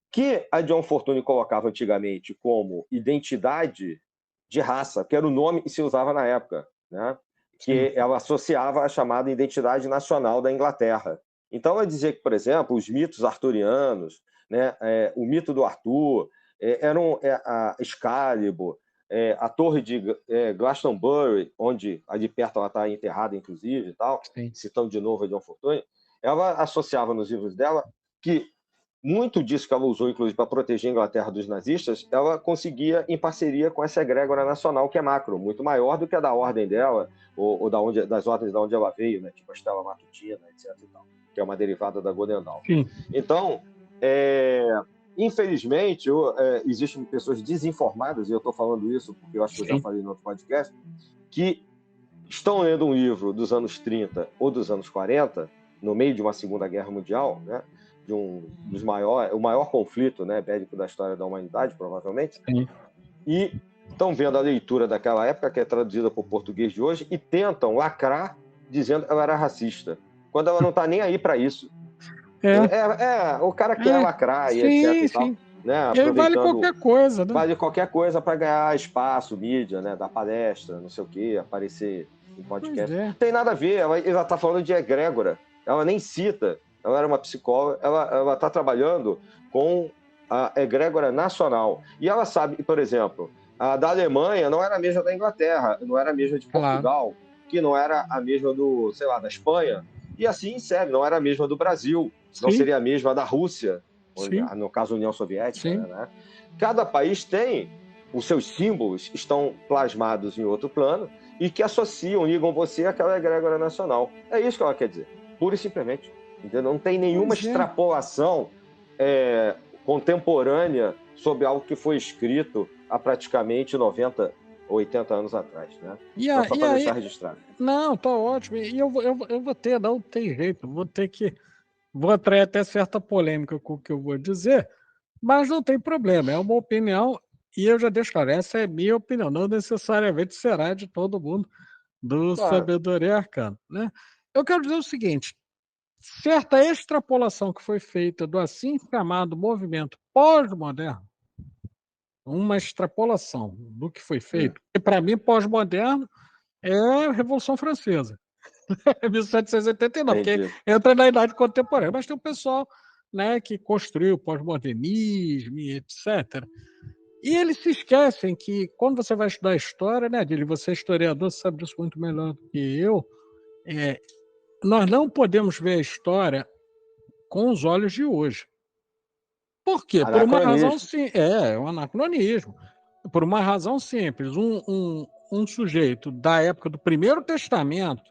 que a John Fortune colocava antigamente como identidade de raça, que era o nome que se usava na época, né? Que ela associava a chamada identidade nacional da Inglaterra. Então, ela dizia que, por exemplo, os mitos arturianos, né, o mito do Arthur, eram a Excalibur, a torre de Glastonbury, onde ali perto ela está enterrada, inclusive, e tal, citando de novo a John Fortune, ela associava nos livros dela que muito disso que ela usou, inclusive, para proteger a Inglaterra dos nazistas, ela conseguia em parceria com essa egrégora nacional que é macro, muito maior do que a da ordem dela, ou das ordens de onde ela veio, né, tipo a Estela Matutina, etc. E tal, que é uma derivada da Golden Dawn. Então, infelizmente, existem pessoas desinformadas, e eu estou falando isso porque eu acho que eu já falei no outro podcast, que estão lendo um livro dos anos 30 ou dos anos 40, no meio de uma Segunda Guerra Mundial, né, de o maior conflito, né, bélico da história da humanidade, provavelmente, e estão vendo a leitura daquela época, que é traduzida para o português de hoje, e tentam lacrar dizendo que ela era racista, quando ela não está nem aí para isso. O cara quer lacrar e etc. E tal, né? E vale qualquer coisa, né? Vale qualquer coisa para ganhar espaço, mídia, né? Dar palestra, não sei o quê, aparecer em podcast. Não tem nada a ver, ela está falando de egrégora. Ela nem cita, ela era uma psicóloga, ela está trabalhando com a egrégora nacional. E ela sabe, por exemplo, a da Alemanha não era a mesma da Inglaterra, não era a mesma de Portugal, que não era a mesma da Espanha. E assim segue, não era a mesma do Brasil, não seria a mesma da Rússia, no caso União Soviética. Né? Cada país tem os seus símbolos, estão plasmados em outro plano, e que associam, ligam você àquela egrégora nacional. É isso que ela quer dizer, pura e simplesmente. Entendeu? Não tem nenhuma extrapolação contemporânea sobre algo que foi escrito há praticamente 90 ou 80 anos atrás, né? Então, só para deixar registrado. Não, tá ótimo. E eu vou ter, não tem jeito, vou atrair até certa polêmica com o que eu vou dizer, mas não tem problema, é uma opinião, e eu já deixo claro, essa é minha opinião, não necessariamente será de todo mundo do Sabedoria Arcana, né? Eu quero dizer o seguinte, certa extrapolação que foi feita do assim chamado movimento pós-moderno, uma extrapolação do que foi feito, e para mim pós-moderno é a Revolução Francesa, 1789, porque entra na idade contemporânea, mas tem um pessoal, né, que construiu o pós-modernismo e etc. E eles se esquecem que quando você vai estudar história, né, Adílio, você é historiador, você sabe disso muito melhor do que eu, nós não podemos ver a história com os olhos de hoje. Por quê? Por uma razão sim, um anacronismo. Por uma razão simples. Um sujeito da época do Primeiro Testamento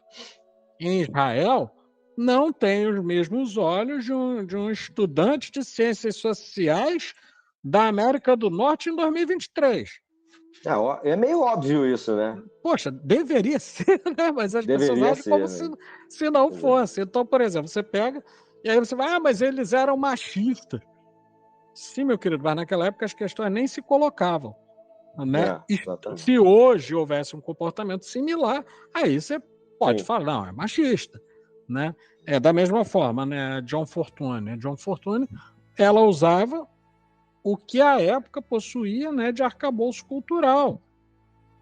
em Israel não tem os mesmos olhos de um estudante de ciências sociais da América do Norte em 2023. É meio óbvio isso, né? Poxa, deveria ser, né? Mas as pessoas agem como se não fosse. Então, por exemplo, você pega e aí você vai, mas eles eram machistas. Sim, meu querido, mas naquela época as questões nem se colocavam. né? E se hoje houvesse um comportamento similar, aí você pode falar, não, é machista, né? É da mesma forma, né? John Fortune, ela usava o que a época possuía, né, de arcabouço cultural.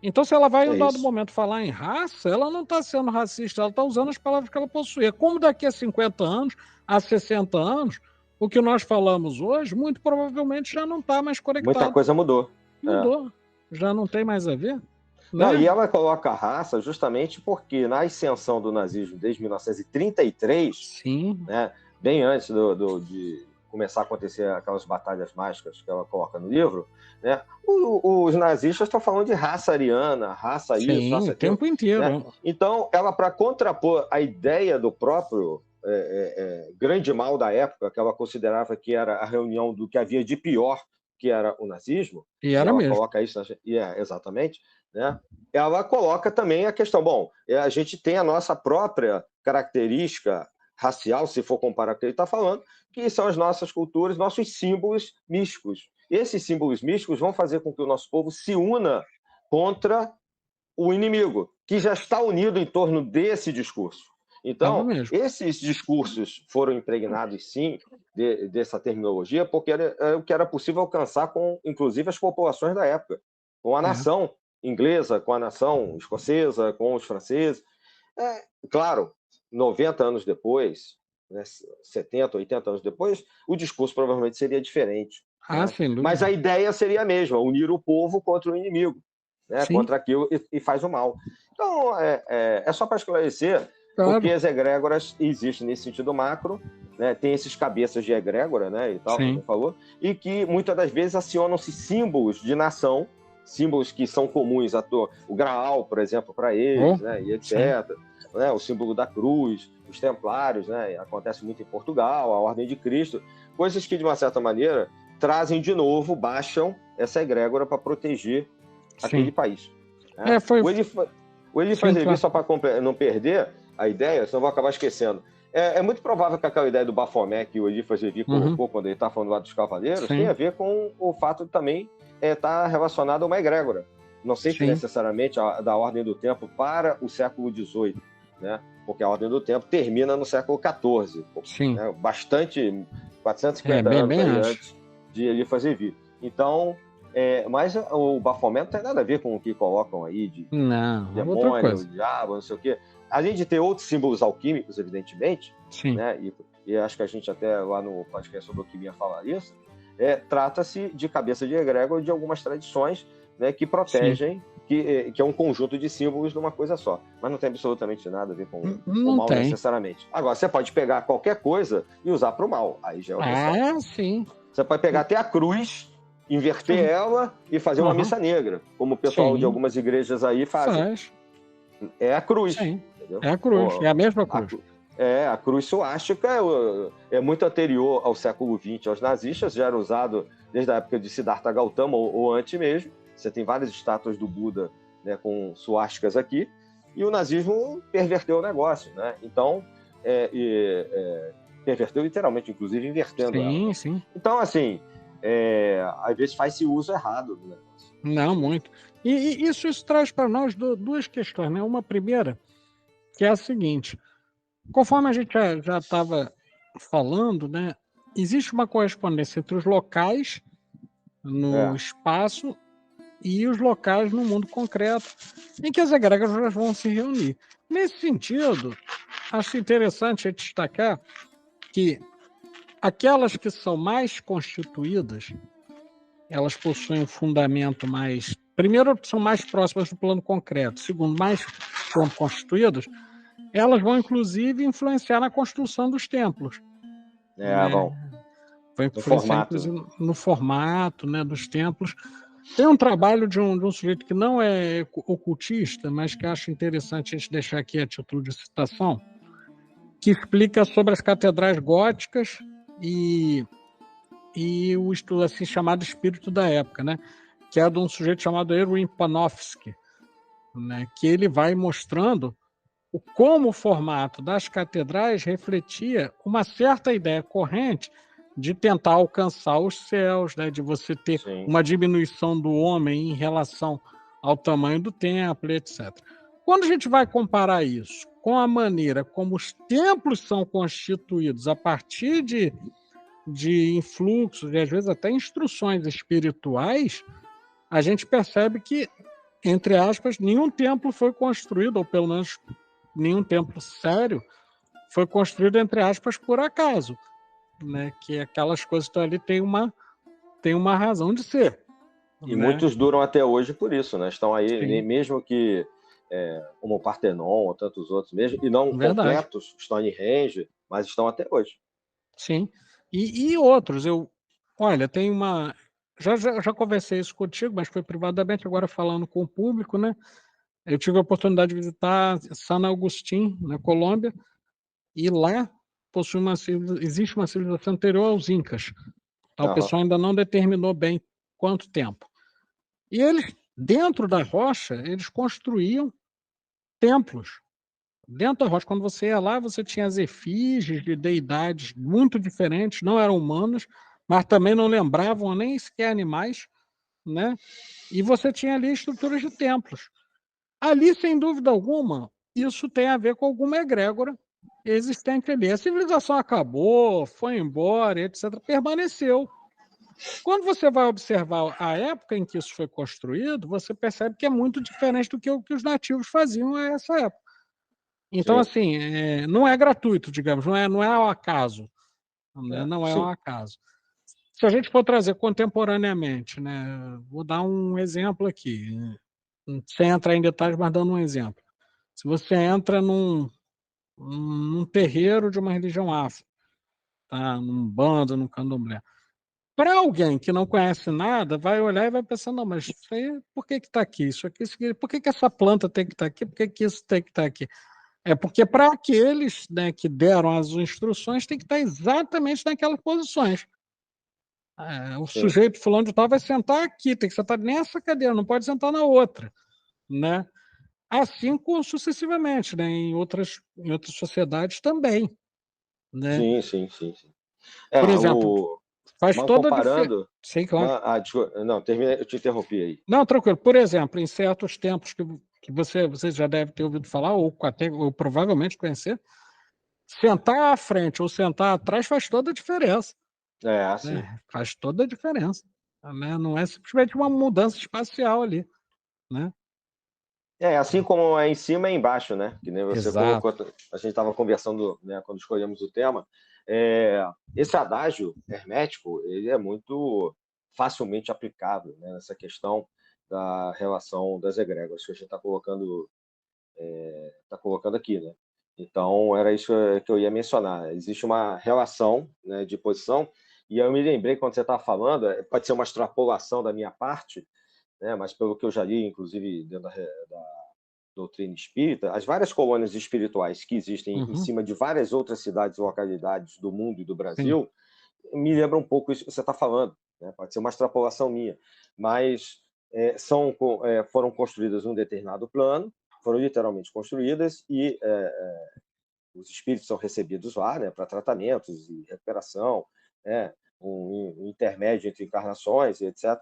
Então, se ela vai, em um dado momento, falar em raça, ela não está sendo racista, ela está usando as palavras que ela possuía. Como daqui a 50 anos, a 60 anos, o que nós falamos hoje, muito provavelmente já não está mais conectado. Muita coisa mudou. Mudou. Já não tem mais a ver. Né? Não, e ela coloca a raça justamente porque na ascensão do nazismo desde 1933, sim, né, bem antes de começar a acontecer aquelas batalhas mágicas que ela coloca no livro, né, os nazistas estão falando de raça ariana, raça isso, raça o tempo inteiro. Né? Então, ela, para contrapor a ideia do próprio grande mal da época, que ela considerava que era a reunião do que havia de pior, que era o nazismo, e era ela mesmo. Coloca isso, exatamente, né? Ela coloca também a questão, bom, a gente tem a nossa própria característica racial, se for comparar com o que ele está falando, que são as nossas culturas, nossos símbolos místicos. Esses símbolos místicos vão fazer com que o nosso povo se una contra o inimigo, que já está unido em torno desse discurso. Então, esses discursos foram impregnados, sim, dessa terminologia, porque era o que era possível alcançar com, inclusive, as populações da época, com a nação inglesa, com a nação escocesa, com os franceses. Claro, 90 anos depois, né, 70, 80 anos depois, o discurso provavelmente seria diferente. Né? Mas a ideia seria a mesma, unir o povo contra o inimigo, né, contra aquilo e faz o mal. Então, é só para esclarecer, porque as egrégoras existem nesse sentido macro, né, tem esses cabeças de egrégora, né, e tal, como você falou, e que muitas das vezes acionam-se símbolos de nação, símbolos que são comuns, o Graal, por exemplo, para eles, né, e etc. Né, o símbolo da cruz, os templários, né, acontece muito em Portugal, a Ordem de Cristo, coisas que, de uma certa maneira, trazem de novo, baixam essa egrégora para proteger aquele país. Né? O Eliphas Levi, só para não perder a ideia, senão vou acabar esquecendo, é muito provável que aquela ideia do Baphomet que o Eliphas Levi colocou quando ele está falando lá dos cavaleiros tem a ver com o fato de também estar relacionado a uma egrégora. Não sei se necessariamente da Ordem do Tempo para o século XVIII, né? Porque a Ordem do Tempo termina no século XIV, né? Bastante, 450 anos antes de Eliphas Levi. Então, mas o Baphomet não tem nada a ver com o que colocam aí de demônio, diabo, não sei o quê. Além de ter outros símbolos alquímicos, evidentemente, né? E acho que a gente até lá no podcast sobre alquimia fala isso, trata-se de cabeça de egrégora de algumas tradições, né, que protegem, que é um conjunto de símbolos de uma coisa só. Mas não tem absolutamente nada a ver com o mal necessariamente. Agora, você pode pegar qualquer coisa e usar para o mal. Aí já é outra história. Você pode pegar até a cruz, inverter ela e fazer uma missa negra, como o pessoal de algumas igrejas aí fazem. É a cruz. Entendeu? É a cruz, é a mesma cruz. A cruz suástica é muito anterior ao século XX, aos nazistas, já era usado desde a época de Siddhartha Gautama ou antes mesmo. Você tem várias estátuas do Buda, né, com suásticas aqui, e o nazismo perverteu o negócio, né? Então, perverteu literalmente, inclusive invertendo ela. Sim. Então, assim, às vezes faz-se uso errado do negócio. Não, muito. E isso traz para nós duas questões, né? Uma primeira, que é a seguinte: conforme a gente já estava falando, né, existe uma correspondência entre os locais no espaço e os locais no mundo concreto, em que as egrégoras vão se reunir. Nesse sentido, acho interessante destacar que aquelas que são mais constituídas, elas possuem um fundamento mais... Primeiro, são mais próximas do plano concreto. Segundo, mais constituídas, elas vão, inclusive, influenciar na construção dos templos. Vão influenciar no formato, né, dos templos. Tem um trabalho de um sujeito que não é ocultista, mas que acho interessante a gente deixar aqui a título de citação, que explica sobre as catedrais góticas e o estudo assim chamado espírito da época, né? Que é de um sujeito chamado Erwin Panofsky, né? Que ele vai mostrando como o formato das catedrais refletia uma certa ideia corrente de tentar alcançar os céus, né? De você ter uma diminuição do homem em relação ao tamanho do templo, etc. Quando a gente vai comparar isso com a maneira como os templos são constituídos a partir de influxos e às vezes até instruções espirituais, a gente percebe que, entre aspas, nenhum templo foi construído, ou pelo menos nenhum templo sério, foi construído, entre aspas, por acaso, né? Que aquelas coisas que estão ali têm uma razão de ser. E né? muitos duram até hoje por isso, né? Estão aí, mesmo que como o Partenon ou tantos outros mesmo, e não completos, Stonehenge, mas estão até hoje. Sim. E outros, olha, tem uma... Já conversei isso contigo, mas foi privadamente, agora falando com o público, né? Eu tive a oportunidade de visitar San Agustín, na Colômbia, e lá existe uma civilização anterior aos Incas. O pessoal ainda não determinou bem quanto tempo. E eles, dentro da rocha, eles construíam templos. Dentro da rocha, quando você ia lá, você tinha as efígies de deidades muito diferentes, não eram humanos, mas também não lembravam nem sequer animais, né? E você tinha ali estruturas de templos. Ali, sem dúvida alguma, isso tem a ver com alguma egrégora existente ali. A civilização acabou, foi embora, etc., permaneceu. Quando você vai observar a época em que isso foi construído, você percebe que é muito diferente do que os nativos faziam a essa época. Então, assim, não é gratuito, digamos, não é ao acaso. Né? Não é ao acaso. Se a gente for trazer contemporaneamente, né? Vou dar um exemplo aqui, sem entrar em detalhes, mas dando um exemplo. Se você entra num terreiro de uma religião afro, tá? Num bando, num candomblé, para alguém que não conhece nada, vai olhar e vai pensar, não, mas isso aí, por que está aqui? Isso aqui, por que essa planta tem que estar aqui? Por que isso tem que estar aqui? É porque para aqueles, né, que deram as instruções tem que estar exatamente naquelas posições. O sujeito fulano de tal vai sentar aqui, tem que sentar nessa cadeira, não pode sentar na outra. Né? Assim sucessivamente, né? Em outras sociedades também. Né? Sim. Por exemplo, faz toda a diferença. Sim, claro. Desculpa, não, termina, eu te interrompi aí. Não, tranquilo. Por exemplo, em certos tempos que você já deve ter ouvido falar, ou provavelmente conhecer, sentar à frente ou sentar atrás faz toda a diferença. Assim. Né? Faz toda a diferença. Né? Não é simplesmente uma mudança espacial ali. Né? Assim como é em cima e embaixo, né? Que nem você colocou, a gente estava conversando, né, quando escolhemos o tema. Esse adágio hermético, ele é muito facilmente aplicável, né, nessa questão da relação das egrégoras que a gente está colocando aqui, né? Então, era isso que eu ia mencionar. Existe uma relação, né, de posição, e eu me lembrei, quando você estava falando, pode ser uma extrapolação da minha parte, né, mas pelo que eu já li, inclusive dentro da doutrina espírita, as várias colônias espirituais que existem em cima de várias outras cidades e localidades do mundo e do Brasil, me lembra um pouco isso que você está falando. Né? Pode ser uma extrapolação minha, mas foram construídas num determinado plano, foram literalmente construídas e os espíritos são recebidos lá, né, para tratamentos e recuperação, né, um intermédio entre encarnações e etc.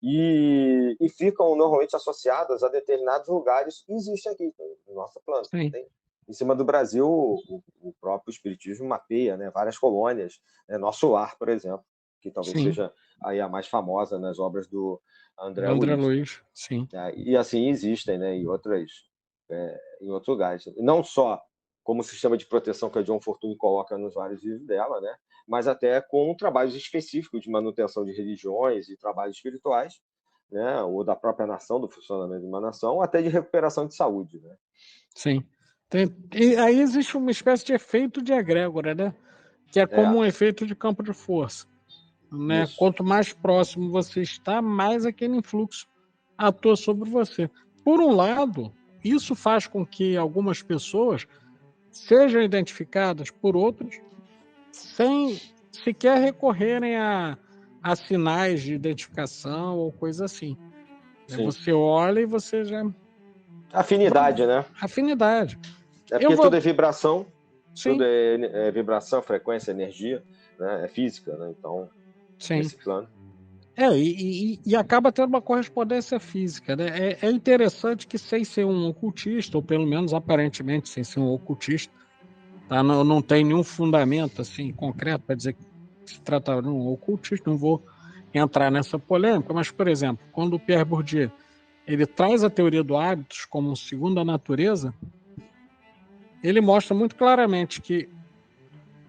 E ficam normalmente associadas a determinados lugares que existem aqui no nosso plano. Em cima do Brasil, o próprio espiritismo mapeia, né, várias colônias, né, Nosso Lar, por exemplo, que talvez seja aí a mais famosa nas obras do André Luiz. Sim. E assim existem, né, em outros lugares. Não só como sistema de proteção que a John Fortune coloca nos vários livros dela, né, mas até com trabalhos específicos de manutenção de religiões e trabalhos espirituais, né, ou da própria nação, do funcionamento de uma nação, até de recuperação de saúde. Né? Sim. E aí existe uma espécie de efeito de egrégora, né? Que é como um efeito de campo de força. Né? Quanto mais próximo você está, mais aquele influxo atua sobre você. Por um lado, isso faz com que algumas pessoas sejam identificadas por outros sem sequer recorrerem a sinais de identificação ou coisa assim. Você olha e você já... Afinidade, né? Afinidade. Porque tudo é vibração, tudo é vibração, frequência, energia. né? É física, né? Então, Sim. nesse plano. E acaba tendo uma correspondência física, né? É interessante que, sem ser um ocultista, ou pelo menos aparentemente sem ser um ocultista, tá? Não tem nenhum fundamento assim concreto para dizer que se trata de um ocultista, não vou entrar nessa polêmica, mas, por exemplo, quando o Pierre Bourdieu ele traz a teoria do hábitos como segunda natureza, ele mostra muito claramente que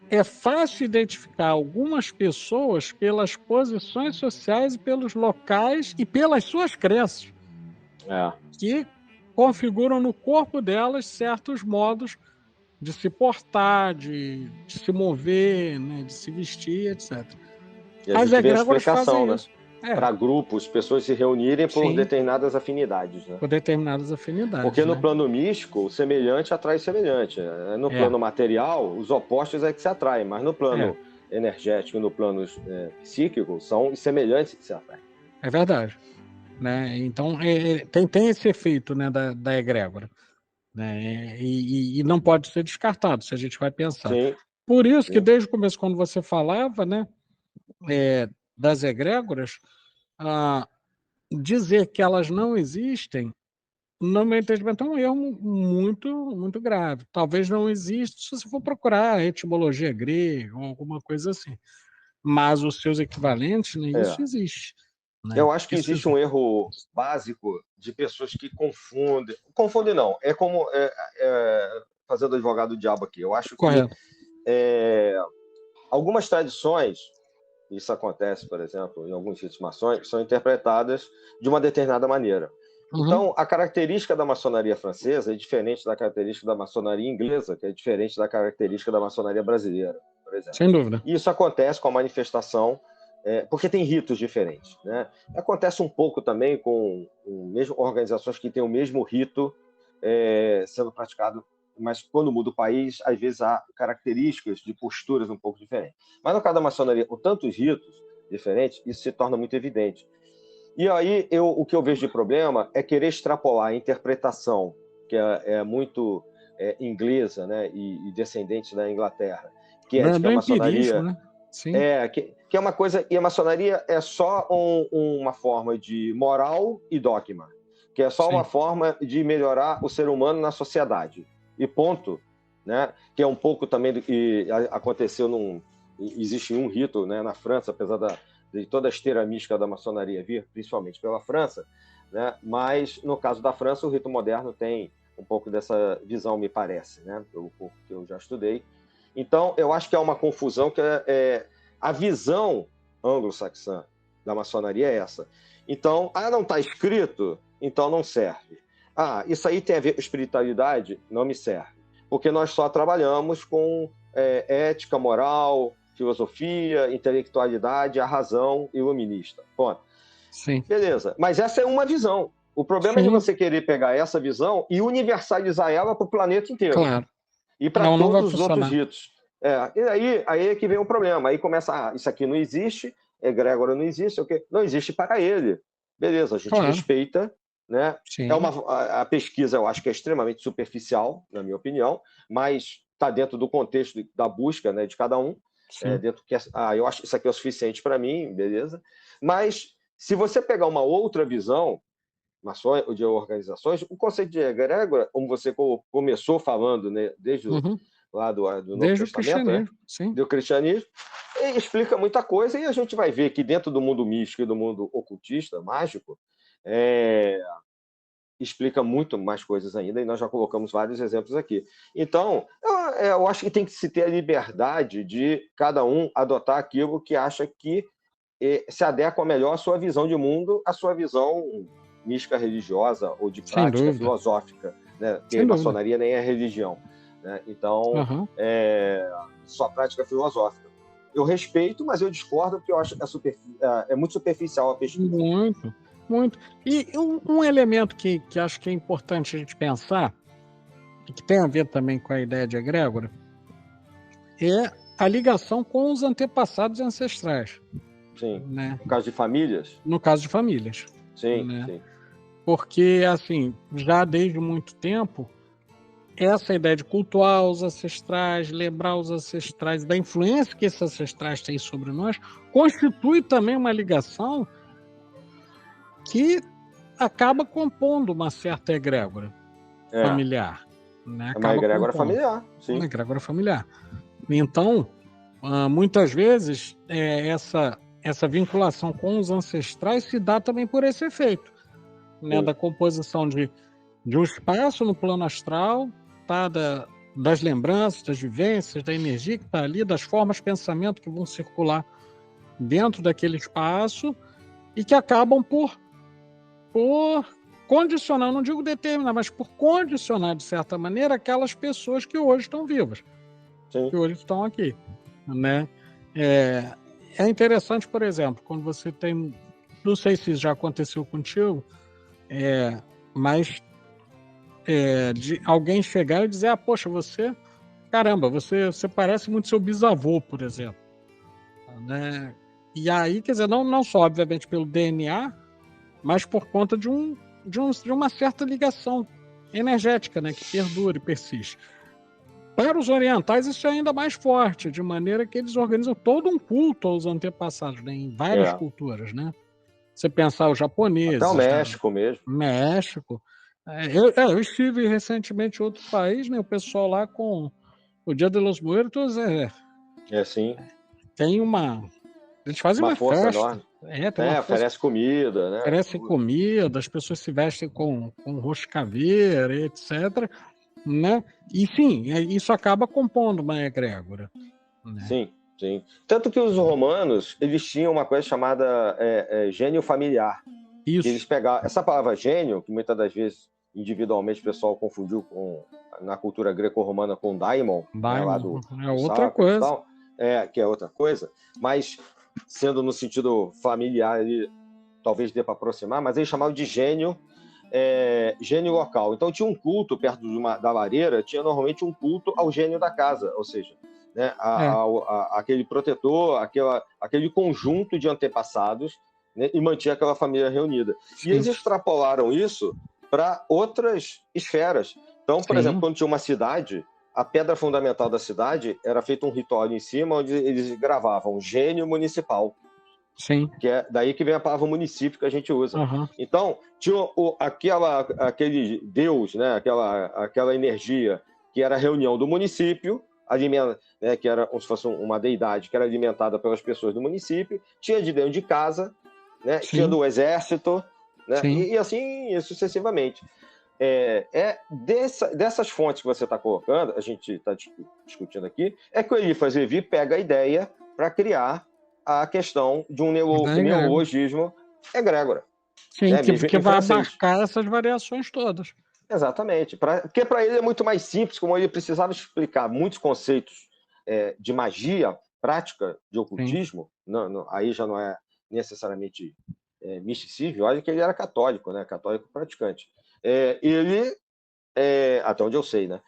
é fácil identificar algumas pessoas pelas posições sociais e pelos locais e pelas suas crenças, que configuram no corpo delas certos modos de se portar, de se mover, né, de se vestir, etc. E a gente vê a explicação, né? isso. Para grupos, pessoas se reunirem por Sim. determinadas afinidades, né? Por determinadas afinidades. Porque no né? plano místico, o semelhante atrai semelhante. No plano material, os opostos é que se atraem, mas no plano energético e no plano psíquico, são os semelhantes que se atraem. É verdade. Né? Então, tem esse efeito, né, da egrégora. Né? E não pode ser descartado, se a gente vai pensar. Sim. Por isso que desde o começo, quando você falava, né, das egrégoras, dizer que elas não existem, no meu entendimento, é um erro muito, muito grave. Talvez não exista se você for procurar a etimologia grega ou alguma coisa assim. Mas os seus equivalentes, né, isso existe. Né? Eu acho que existe um erro básico de pessoas que confundem. Confundem não, é como fazendo advogado do diabo aqui. Eu acho que algumas tradições, isso acontece, por exemplo, em alguns ritos maçônicos, são interpretadas de uma determinada maneira. Então, a característica da maçonaria francesa é diferente da característica da maçonaria inglesa, que é diferente da característica da maçonaria brasileira, por exemplo. Sem dúvida. E isso acontece com a manifestação, porque tem ritos diferentes, né? Acontece um pouco também com mesmo organizações que têm o mesmo rito sendo praticado, mas quando muda o país, às vezes há características de posturas um pouco diferentes. Mas no caso da maçonaria, com tantos ritos diferentes, isso se torna muito evidente. E aí, o que eu vejo de problema é querer extrapolar a interpretação, que é muito inglesa, né, e descendente da Inglaterra, que é de que a maçonaria... Né? Sim. Que é uma coisa... E a maçonaria é só uma forma de moral e dogma, que é só uma forma de melhorar o ser humano na sociedade. E ponto. Né? Que é um pouco também do que aconteceu existe um rito, né, na França, apesar de toda a esteira mística da maçonaria vir, principalmente pela França, né? Mas, no caso da França, o rito moderno tem um pouco dessa visão, me parece, né? Pelo pouco que eu já estudei. Então, eu acho que há uma confusão, que a visão anglo-saxã da maçonaria é essa. Então, não está escrito, então não serve. Isso aí tem a ver com espiritualidade, não me serve. Porque nós só trabalhamos com ética, moral, filosofia, intelectualidade, a razão iluminista. Ponto. Sim. Beleza. Mas essa é uma visão. O problema é de você querer pegar essa visão e universalizar ela para o planeta inteiro. Claro. E para todos os outros ritos. E aí é que vem o problema. Aí começa, isso aqui não existe, egrégora não existe, o quê? Não existe para ele. Beleza, a gente respeita, né? Sim. A pesquisa, eu acho que é extremamente superficial, na minha opinião, mas está dentro do contexto da busca, né, de cada um. Eu acho que isso aqui é o suficiente para mim, beleza? Mas se você pegar uma outra visão de organizações, o conceito de egrégora, como você começou falando, né, desde lá do Novo Testamento, né, do cristianismo, explica muita coisa, e a gente vai ver que dentro do mundo místico e do mundo ocultista, mágico, explica muito mais coisas ainda, e nós já colocamos vários exemplos aqui. Então, eu acho que tem que se ter a liberdade de cada um adotar aquilo que acha que se adequa melhor à sua visão de mundo, à sua visão mística religiosa ou de prática filosófica, né? Porque a maçonaria nem é religião, né? Então, só prática filosófica. Eu respeito, mas eu discordo, porque eu acho que é muito superficial a pesquisa. Muito. E um elemento que acho que é importante a gente pensar, e que tem a ver também com a ideia de egrégora, é a ligação com os antepassados e ancestrais. Sim. Né? No caso de famílias? No caso de famílias. Sim, né? sim. Porque, assim, já desde muito tempo, essa ideia de cultuar os ancestrais, lembrar os ancestrais, da influência que esses ancestrais têm sobre nós, constitui também uma ligação que acaba compondo uma certa egrégora familiar. Né? Uma egrégora familiar, sim. Uma egrégora familiar. Então, muitas vezes, essa vinculação com os ancestrais se dá também por esse efeito, né? Da composição de um espaço no plano astral, tá? Das lembranças, das vivências, da energia que está ali, das formas de pensamento que vão circular dentro daquele espaço e que acabam por condicionar, não digo determinar, mas por condicionar, de certa maneira, aquelas pessoas que hoje estão vivas, sim, que hoje estão aqui, né? É interessante, por exemplo, quando você tem, não sei se já aconteceu contigo, mas de alguém chegar e dizer, poxa, você parece muito seu bisavô, por exemplo, né? E aí, quer dizer, não só, obviamente, pelo DNA, mas por conta de uma certa ligação energética, né, que perdura e persiste. Para os orientais, isso é ainda mais forte, de maneira que eles organizam todo um culto aos antepassados, né, em várias culturas, né? Você pensar os japoneses... Até o México mesmo. México. Eu estive recentemente em outro país, né, o pessoal lá com o Dia de los Muertos sim. Tem eles fazem uma força festa. enorme. Tem oferece comida, né? Oferece comida, as pessoas se vestem com rosto de caveira, etc. Né? E sim, isso acaba compondo uma egrégora. Né? Sim, sim. Tanto que os romanos, eles tinham uma coisa chamada gênio familiar. Isso. Que eles pegavam essa palavra gênio, que muitas das vezes, individualmente, o pessoal confundiu na cultura greco-romana com daimon. Né, lá do outra coisa. Tal, que é outra coisa. Mas, sendo no sentido familiar, ele talvez dê para aproximar, mas eles chamavam de gênio, gênio local. Então tinha um culto perto da lareira, tinha normalmente um culto ao gênio da casa, ou seja, né, aquele protetor, aquele conjunto de antepassados, né, e mantinha aquela família reunida. Sim. E eles extrapolaram isso para outras esferas. Então, por exemplo, quando tinha uma cidade, a pedra fundamental da cidade era feito um ritual em cima, onde eles gravavam gênio municipal. Sim. Que é daí que vem a palavra município que a gente usa. Uhum. Então, tinha aquele Deus, né, aquela energia que era a reunião do município, né, que era como se fosse uma deidade que era alimentada pelas pessoas do município, tinha de dentro de casa, né, tinha do exército, né, e assim sucessivamente. Dessas fontes que você está colocando, a gente está discutindo aqui, que o Eliphas Levi pega a ideia para criar a questão de um neologismo egrégora. Sim, né? que vai abarcar essas variações todas. Exatamente. Porque para ele é muito mais simples, como ele precisava explicar muitos conceitos de magia, prática de ocultismo, aí já não é necessariamente misticismo. Olha que ele era católico, né? Católico praticante. Ele, até onde eu sei, né?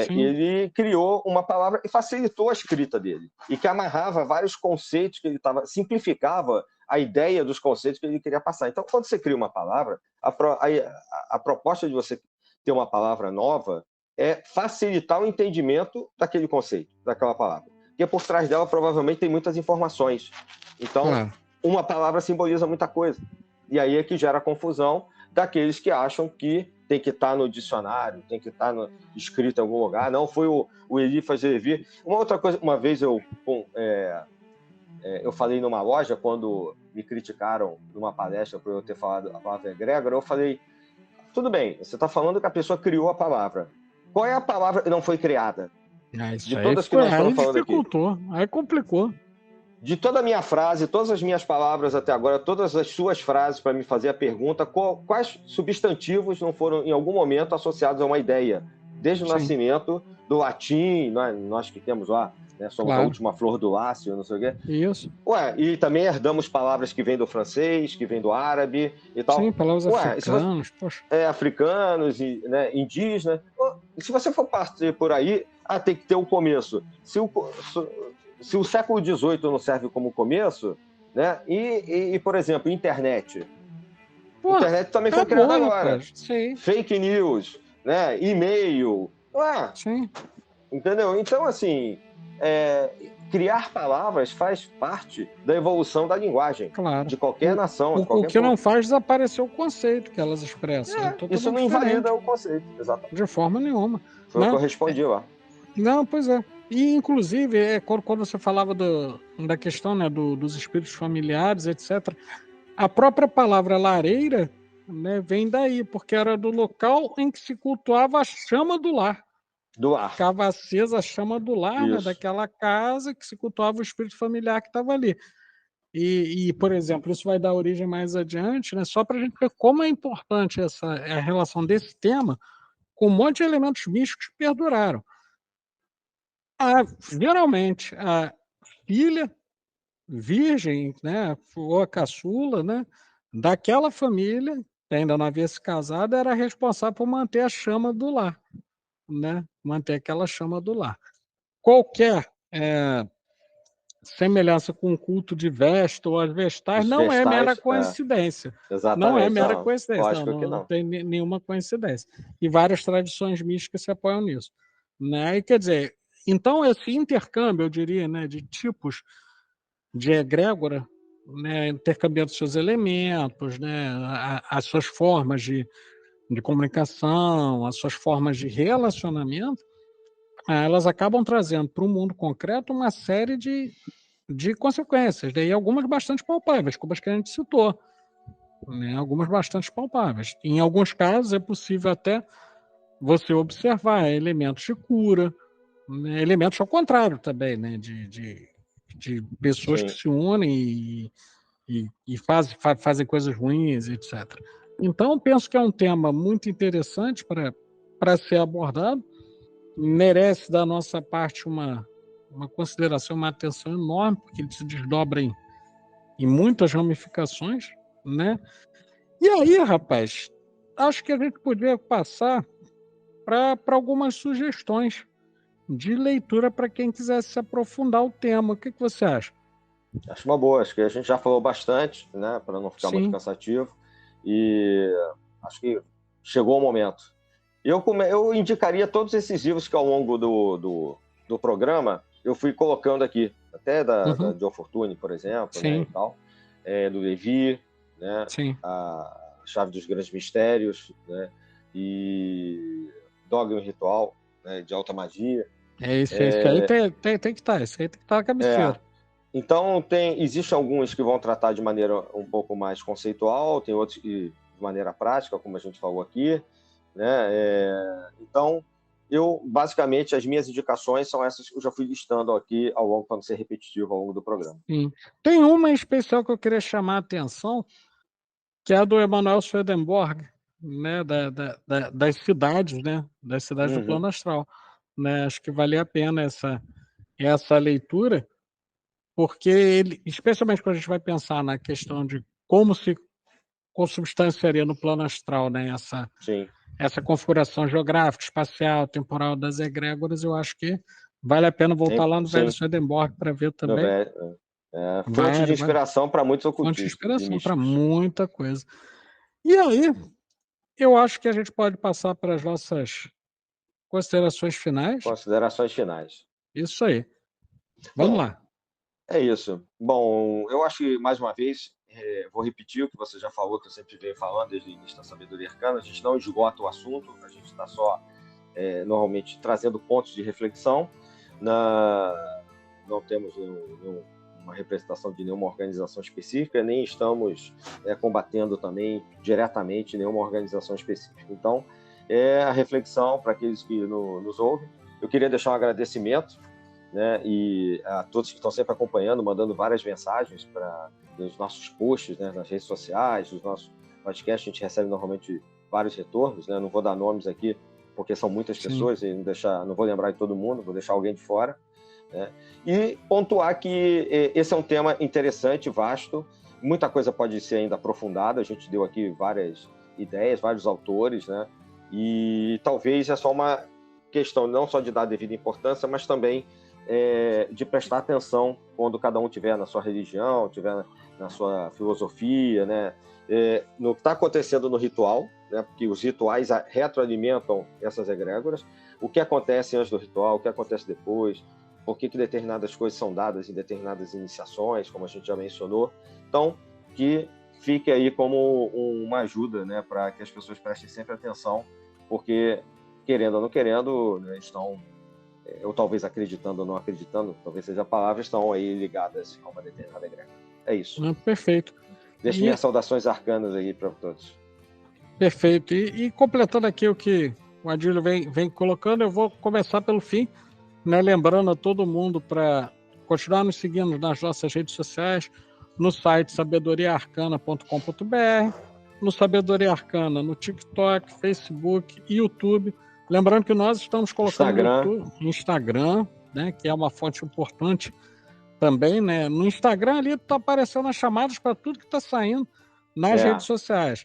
Ele criou uma palavra e facilitou a escrita dele, e que amarrava vários conceitos que ele simplificava a ideia dos conceitos que ele queria passar. Então, quando você cria uma palavra, a proposta de você ter uma palavra nova é facilitar o entendimento daquele conceito, daquela palavra, porque por trás dela provavelmente tem muitas informações. Então, uma palavra simboliza muita coisa, e aí é que gera confusão daqueles que acham que tem que estar no dicionário, tem que estar escrito em algum lugar. Não, foi o Eliphas Levi. Uma outra coisa, uma vez eu falei numa loja, quando me criticaram numa palestra por eu ter falado a palavra egrégora, eu falei, tudo bem, você está falando que a pessoa criou a palavra. Qual é a palavra que não foi criada? De todas que nós estamos falando aqui. Aí complicou. De toda a minha frase, todas as minhas palavras até agora, todas as suas frases para me fazer a pergunta, quais substantivos não foram em algum momento associados a uma ideia? Desde o nascimento do latim, nós que temos lá, né, somos a última flor do lácio, não sei o quê. Isso. E também herdamos palavras que vêm do francês, que vêm do árabe e tal. Sim, palavras africanas. Africanos, né, indígenas. Se você for partir por aí, tem que ter um começo. Se o século XVIII não serve como começo, né? E por exemplo, internet. Internet também foi criada agora. Sim. Fake news, né? E-mail, Ué, Sim. entendeu? Então, assim, criar palavras faz parte da evolução da linguagem, Claro. de qualquer nação, de O qualquer que não povo. faz desaparecer o conceito que elas expressam. É Isso totalmente não diferente. invalida o conceito, exatamente. De forma nenhuma. Foi o que Né? eu respondi lá. Não, pois é. E, inclusive, quando você falava da questão, né, dos espíritos familiares, etc., a própria palavra lareira, né, vem daí, porque era do local em que se cultuava a chama do lar. Do ar. Ficava acesa a chama do lar, né, Isso. daquela casa que se cultuava o espírito familiar que estava ali. E, por exemplo, isso vai dar origem mais adiante, né, só para a gente ver como é importante a relação desse tema com um monte de elementos místicos que perduraram. Geralmente, a filha virgem, né, ou a caçula, né, daquela família, que ainda não havia se casado, era responsável por manter a chama do lar, né, manter aquela chama do lar. Qualquer semelhança com o culto de Vesta ou as Vestais Os não é mera vestais, coincidência. Não é exatamente. mera Não, coincidência, lógico que não não. tem nenhuma coincidência. E várias tradições místicas se apoiam nisso. Né? E, quer dizer, então esse intercâmbio, eu diria, né, de tipos de egrégora, né, intercambiando seus elementos, né, as suas formas de comunicação, as suas formas de relacionamento, elas acabam trazendo para o mundo concreto uma série de consequências, daí algumas bastante palpáveis, como as que a gente citou, né, algumas bastante palpáveis. Em alguns casos é possível até você observar elementos de cura, né, elementos ao contrário também, né, de pessoas que Sim. se unem e fazem coisas ruins, etc. Então, penso que é um tema muito interessante para ser abordado, merece da nossa parte uma consideração, uma atenção enorme, porque ele se desdobra em muitas ramificações, né? E aí, rapaz, acho que a gente poderia passar para algumas sugestões de leitura para quem quisesse se aprofundar o tema. O que você acha? Acho uma boa. Acho que a gente já falou bastante, né, para não ficar muito Sim. cansativo. E acho que chegou o momento. Eu indicaria todos esses livros que ao longo do programa eu fui colocando aqui, até da Joe Fortune, por exemplo, né, e tal, do Levi, né, Sim. a Chave dos Grandes Mistérios, né, e Dogma e Ritual, né, de Alta Magia. Esse aí tem que estar, esse aí tem que estar na cabeceira. Então, existem alguns que vão tratar de maneira um pouco mais conceitual, tem outros que de maneira prática, como a gente falou aqui, né? Então, basicamente, as minhas indicações são essas que eu já fui listando aqui ao longo, para não ser repetitivo ao longo do programa. Sim. Tem uma em especial que eu queria chamar a atenção, que é a do Emanuel Swedenborg, né? Das cidades, né? Das cidades do plano astral. Né? Acho que vale a pena essa leitura, porque ele, especialmente quando a gente vai pensar na questão de como se consubstanciaria no plano astral, né? Essa configuração geográfica, espacial, temporal das egrégoras, eu acho que vale a pena voltar lá no velho Swedenborg para ver também. Fonte de inspiração para muitos ocultistas. Fonte de inspiração para muita coisa. E aí, eu acho que a gente pode passar para as nossas considerações finais. Considerações finais. Isso aí. Vamos lá. É isso. Bom, eu acho que, mais uma vez, vou repetir o que você já falou, que eu sempre venho falando desde o início da Sabedoria Arcana. A gente não esgota o assunto, a gente está só, normalmente, trazendo pontos de reflexão. Não temos uma representação de nenhuma organização específica, nem estamos combatendo também diretamente nenhuma organização específica. Então, a reflexão para aqueles que nos ouvem. Eu queria deixar um agradecimento, né, e a todos que estão sempre acompanhando, mandando várias mensagens nos nossos posts, né, nas redes sociais, nos nossos podcasts. A gente recebe normalmente vários retornos, né? Não vou dar nomes aqui, porque são muitas pessoas, e não vou lembrar de todo mundo, vou deixar alguém de fora, né? E pontuar que esse é um tema interessante, vasto, muita coisa pode ser ainda aprofundada. A gente deu aqui várias ideias, vários autores, né? E talvez é só uma questão não só de dar devida importância, mas também de prestar atenção quando cada um tiver na sua religião, tiver na sua filosofia, né? No que está acontecendo no ritual, né? Porque os rituais retroalimentam essas egrégoras, o que acontece antes do ritual, o que acontece depois, por que determinadas coisas são dadas em determinadas iniciações, como a gente já mencionou. Então, que fique aí como uma ajuda, né, para que as pessoas prestem sempre atenção, porque, querendo ou não querendo, né, estão, ou talvez acreditando ou não acreditando, talvez seja a palavra, estão aí ligadas a uma determinada egrégora. É isso. Perfeito. Deixo minhas saudações arcanas aí para todos. Perfeito. E completando aqui o que o Adílio vem colocando, eu vou começar pelo fim, né, lembrando a todo mundo para continuar nos seguindo nas nossas redes sociais, no site sabedoriaarcana.com.br, no Sabedoria Arcana, no TikTok, Facebook e YouTube. Lembrando que nós estamos colocando no Instagram, né, que é uma fonte importante também, né? No Instagram ali está aparecendo as chamadas para tudo que está saindo nas redes sociais.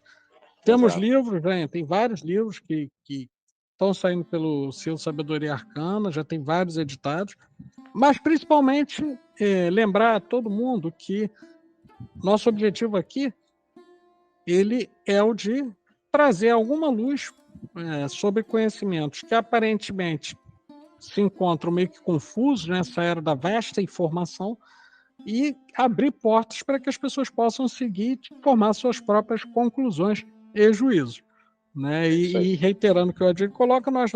Temos livros, né? Tem vários livros que estão saindo pelo selo Sabedoria Arcana, já tem vários editados, mas principalmente lembrar a todo mundo que nosso objetivo aqui ele é o de trazer alguma luz sobre conhecimentos que aparentemente se encontram meio que confusos nessa era da vasta informação e abrir portas para que as pessoas possam seguir e formar suas próprias conclusões e juízos. Né? E reiterando o que o Adílio coloca, nós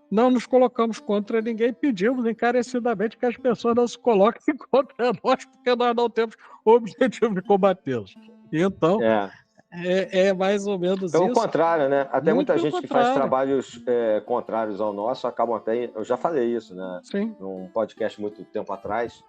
não nos colocamos contra ninguém, pedimos encarecidamente que as pessoas não se coloquem contra nós, porque nós não temos o objetivo de combatê-los. Então, é mais ou menos isso. Pelo contrário, né? Até muita gente que faz trabalhos contrários ao nosso acabam até... Eu já falei isso, né? Sim. Num podcast muito tempo atrás,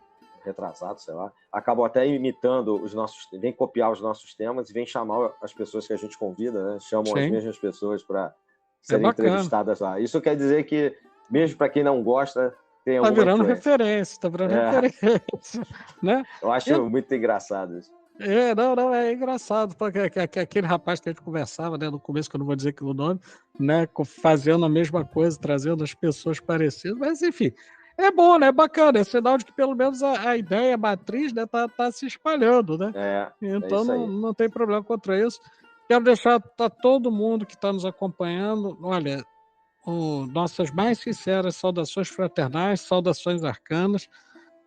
retrasado, sei lá, acabam até imitando os nossos... Vem copiar os nossos temas e vem chamar as pessoas que a gente convida, né? Chamam as mesmas pessoas para serem entrevistadas lá. Isso quer dizer que, mesmo para quem não gosta, tem alguma virando referência, tá virando referência. Né? Eu acho muito engraçado isso. É engraçado, porque aquele rapaz que a gente conversava, né, no começo, que eu não vou dizer que o nome, né, fazendo a mesma coisa, trazendo as pessoas parecidas, mas enfim, é bom, né, é bacana, é sinal de que pelo menos a ideia, a matriz, né, tá se espalhando, né? Então não tem problema contra isso. Quero deixar para todo mundo que está nos acompanhando, olha, nossas mais sinceras saudações fraternais, saudações arcanas,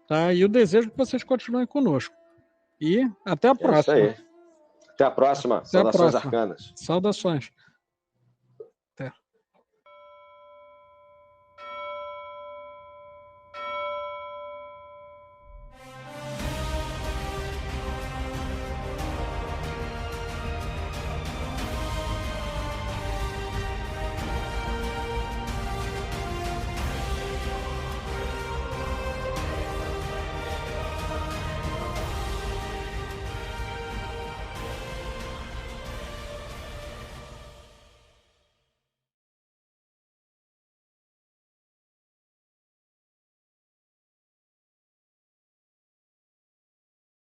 tá? E o desejo que vocês continuem conosco. E até a próxima. É isso aí. Até a próxima. Saudações arcanas. Saudações.